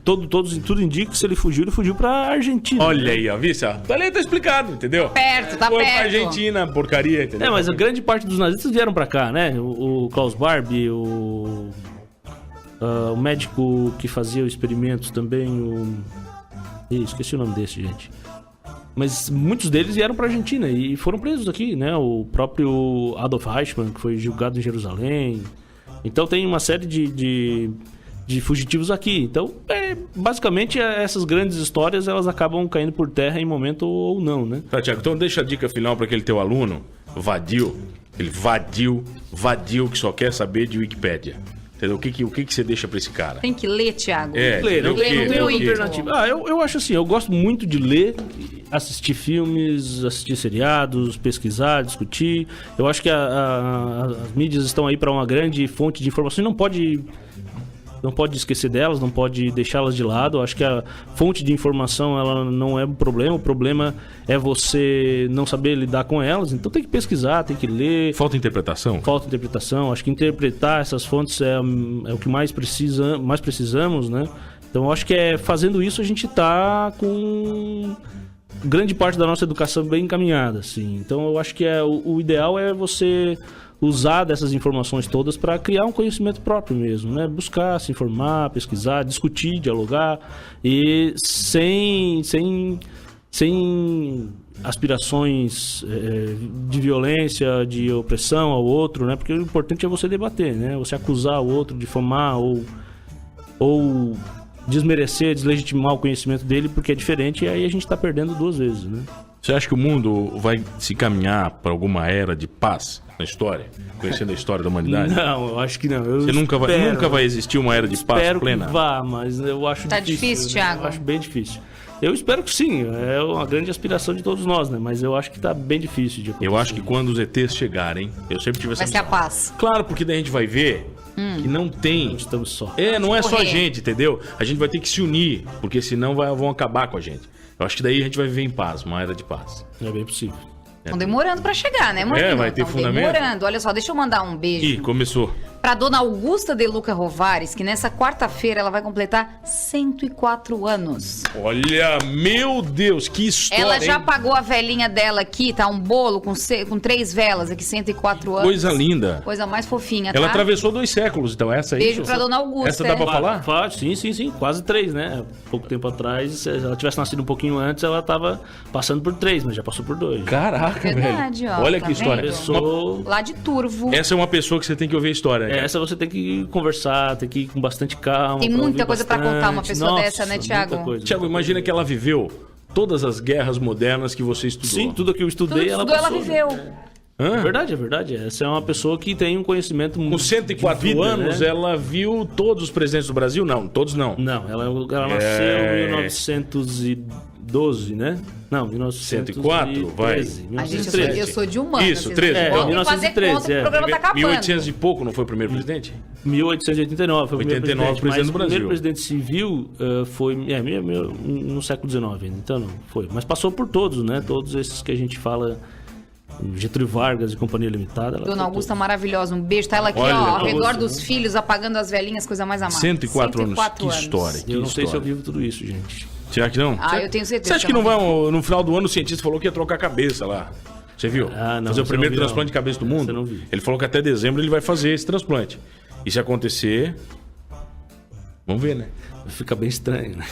Tudo indica que se ele fugiu pra Argentina. Olha aí, ó, viu? Tá ali, tá explicado, entendeu? Tá Foi perto. pra Argentina, porcaria, entendeu? Mas a grande parte dos nazistas vieram pra cá, né? O Klaus Barbie, o médico que fazia os experimentos também, esqueci o nome desse, gente. Mas muitos deles vieram pra Argentina e foram presos aqui, né? O próprio Adolf Eichmann, que foi julgado em Jerusalém. Então tem uma série de fugitivos aqui. Então, basicamente, essas grandes histórias, elas acabam caindo por terra em momento ou não, né? Tá, Thiago, então deixa a dica final pra aquele teu aluno, vadio, que só quer saber de Wikipédia. Entendeu? O que você deixa pra esse cara? Tem que ler, Thiago. Ler, entendeu? não tem Ler outra muito. alternativa. Eu acho assim, eu gosto muito de ler, assistir filmes, assistir seriados, pesquisar, discutir. Eu acho que as mídias estão aí para uma grande fonte de informação e não pode não pode esquecer delas, não pode deixá-las de lado. Eu acho que a fonte de informação ela não é o problema é você não saber lidar com elas. Então tem que pesquisar, tem que ler. Falta interpretação? Falta interpretação. Acho que interpretar essas fontes é o que mais precisamos, né? Então eu acho que fazendo isso a gente está com grande parte da nossa educação bem encaminhada, assim. Então eu acho que o ideal é você usar dessas informações todas para criar um conhecimento próprio mesmo, né? Buscar, se informar, pesquisar, discutir, dialogar e sem aspirações de violência, de opressão ao outro, né? Porque o importante é você debater, né? Você acusar o outro, difamar ou desmerecer, deslegitimar o conhecimento dele porque é diferente, e aí a gente está perdendo duas vezes, né? Você acha que o mundo vai se caminhar para alguma era de paz na história? Conhecendo a história da humanidade? Não, eu acho que não. Você nunca vai existir uma era de paz plena? Espero que vá, mas eu acho difícil. Tá difícil, Thiago? Eu acho bem difícil. Eu espero que sim, é uma grande aspiração de todos nós, né? Mas eu acho que tá bem difícil de acontecer. Eu acho que quando os ETs chegarem, eu sempre tive essa Vai ser a paz. Claro, porque daí a gente vai ver que não tem... Estamos só. Não é só a gente, entendeu? A gente vai ter que se unir, porque senão vão acabar com a gente. Eu acho que daí a gente vai viver em paz, uma era de paz. É bem possível. Estão demorando pra chegar, né, Marquinhos? Vai ter fundamento? Demorando. Olha só, deixa eu mandar um beijo. Ih, começou. Pra dona Augusta de Luca Rovares, que nessa quarta-feira ela vai completar 104 anos. Olha, meu Deus, que história, Ela já hein? pagou a velhinha dela aqui, tá? Um bolo com 3 velas aqui, 104 anos. Coisa linda. Coisa mais fofinha, tá? Ela atravessou 2 séculos, então essa aí... Beijo pra dona Augusta. Essa dá pra falar? Sim. Quase 3, né? Pouco tempo atrás, se ela tivesse nascido um pouquinho antes, ela tava passando por 3, mas já passou por 2. Caraca, Verdade, velho. ó, Olha tá que história. Pessoa... Lá de Turvo. Essa é uma pessoa que você tem que ouvir a história. Né? Essa você tem que conversar, tem que ir com bastante calma. Tem muita coisa pra contar uma pessoa dessa, né, Thiago? Thiago, imagina que ela viveu todas as guerras modernas que você estudou. Sim, tudo que eu estudei, Tudo ela estudou, passou. ela viveu. É verdade. Essa é uma pessoa que tem um conhecimento muito. Com 104 de vida, anos, né? ela viu todos os presidentes do Brasil? Não, todos não. Não, ela nasceu em 1912, né? Não, 1904, vai. Gente, eu sou de humanas. Isso, 13. Vão me fazer conta que o programa tá acabando. 1800 e pouco, não foi o primeiro presidente? 1889 foi o primeiro 89, presidente do Brasil. O primeiro presidente civil foi no século XIX ainda, então não foi. Mas passou por todos, né? Todos esses que a gente fala, Getúlio Vargas e Companhia Limitada. Dona Augusta maravilhosa, um beijo. Tá ela aqui, Olha, ó, ao Augusta, redor dos filhos, apagando as velhinhas, coisa mais amada. 104 anos, que história. Eu não sei se eu vivo tudo isso, gente. Será que não? Eu tenho certeza. Você acha que não vai, no final do ano, o cientista falou que ia trocar a cabeça lá? Você viu? Não, fazer o primeiro transplante de cabeça do mundo? Você não viu. Ele falou que até dezembro ele vai fazer esse transplante. E se acontecer, vamos ver, né? Fica bem estranho, né?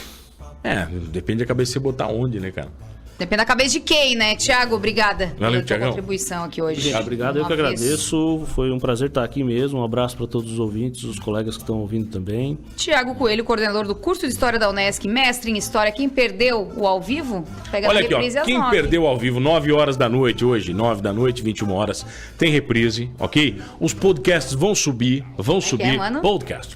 Depende da cabeça que você botar onde, né, cara? Depende da cabeça de quem, né? Thiago, obrigada Valeu, pela tua Thiagão. contribuição aqui hoje. Obrigado, eu que agradeço. Foi um prazer estar aqui mesmo. Um abraço para todos os ouvintes, os colegas que estão ouvindo também. Thiago Coelho, coordenador do curso de História da Unesc, mestre em História. Quem perdeu o ao vivo, pega Olha na aqui, reprise ó. às Quem 9. perdeu ao vivo, 9 horas da noite hoje, 9 da noite, 21 horas, tem reprise, ok? Os podcasts vão subir, mano? Podcasts.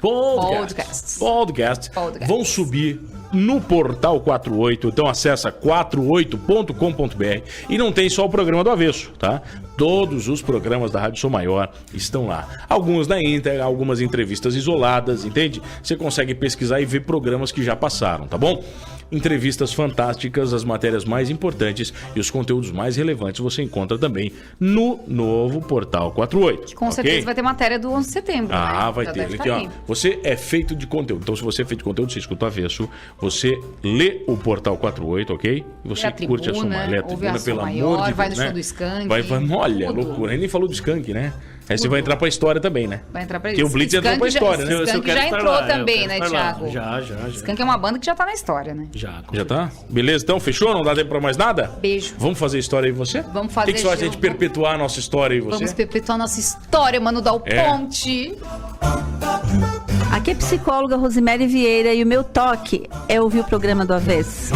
Podcasts. Vão subir no Portal 48, então acessa 48.com.br e não tem só o programa do Avesso, tá? Todos os programas da Rádio Som Maior estão lá. Alguns na íntegra, algumas entrevistas isoladas, entende? Você consegue pesquisar e ver programas que já passaram, tá bom? Entrevistas fantásticas, as matérias mais importantes e os conteúdos mais relevantes você encontra também no novo Portal 48. Que com certeza vai ter matéria do 11 de setembro, né? Vai Já ter. deve Aqui, tá ó. aí. Você é feito de conteúdo. Então, se você é feito de conteúdo, você escuta o Avesso, você lê o Portal 48, ok? E você Lê a curte a Som tribuna, Maior. Lê a ouve tribuna, a Som pelo Maior, amor de Deus, vai no né? show do Skank, Olha, tudo. loucura. A gente nem falou do Skank, né? Aí você vai entrar pra história também, né? Vai entrar pra Porque o Blitz entrou pra história, né? Skank já entrou também, né, Thiago? Já. Skank é uma banda que já tá na história, né? Já tá? Beleza, então? Fechou? Não dá tempo pra mais nada? Beijo. Vamos fazer história aí você? Vamos fazer, O que você acha de a gente Gil? perpetuar a nossa história aí você? Vamos perpetuar nossa história, Mano Dal Ponte. Aqui é a psicóloga Rosemary Vieira e o meu toque é ouvir o programa do Avesso.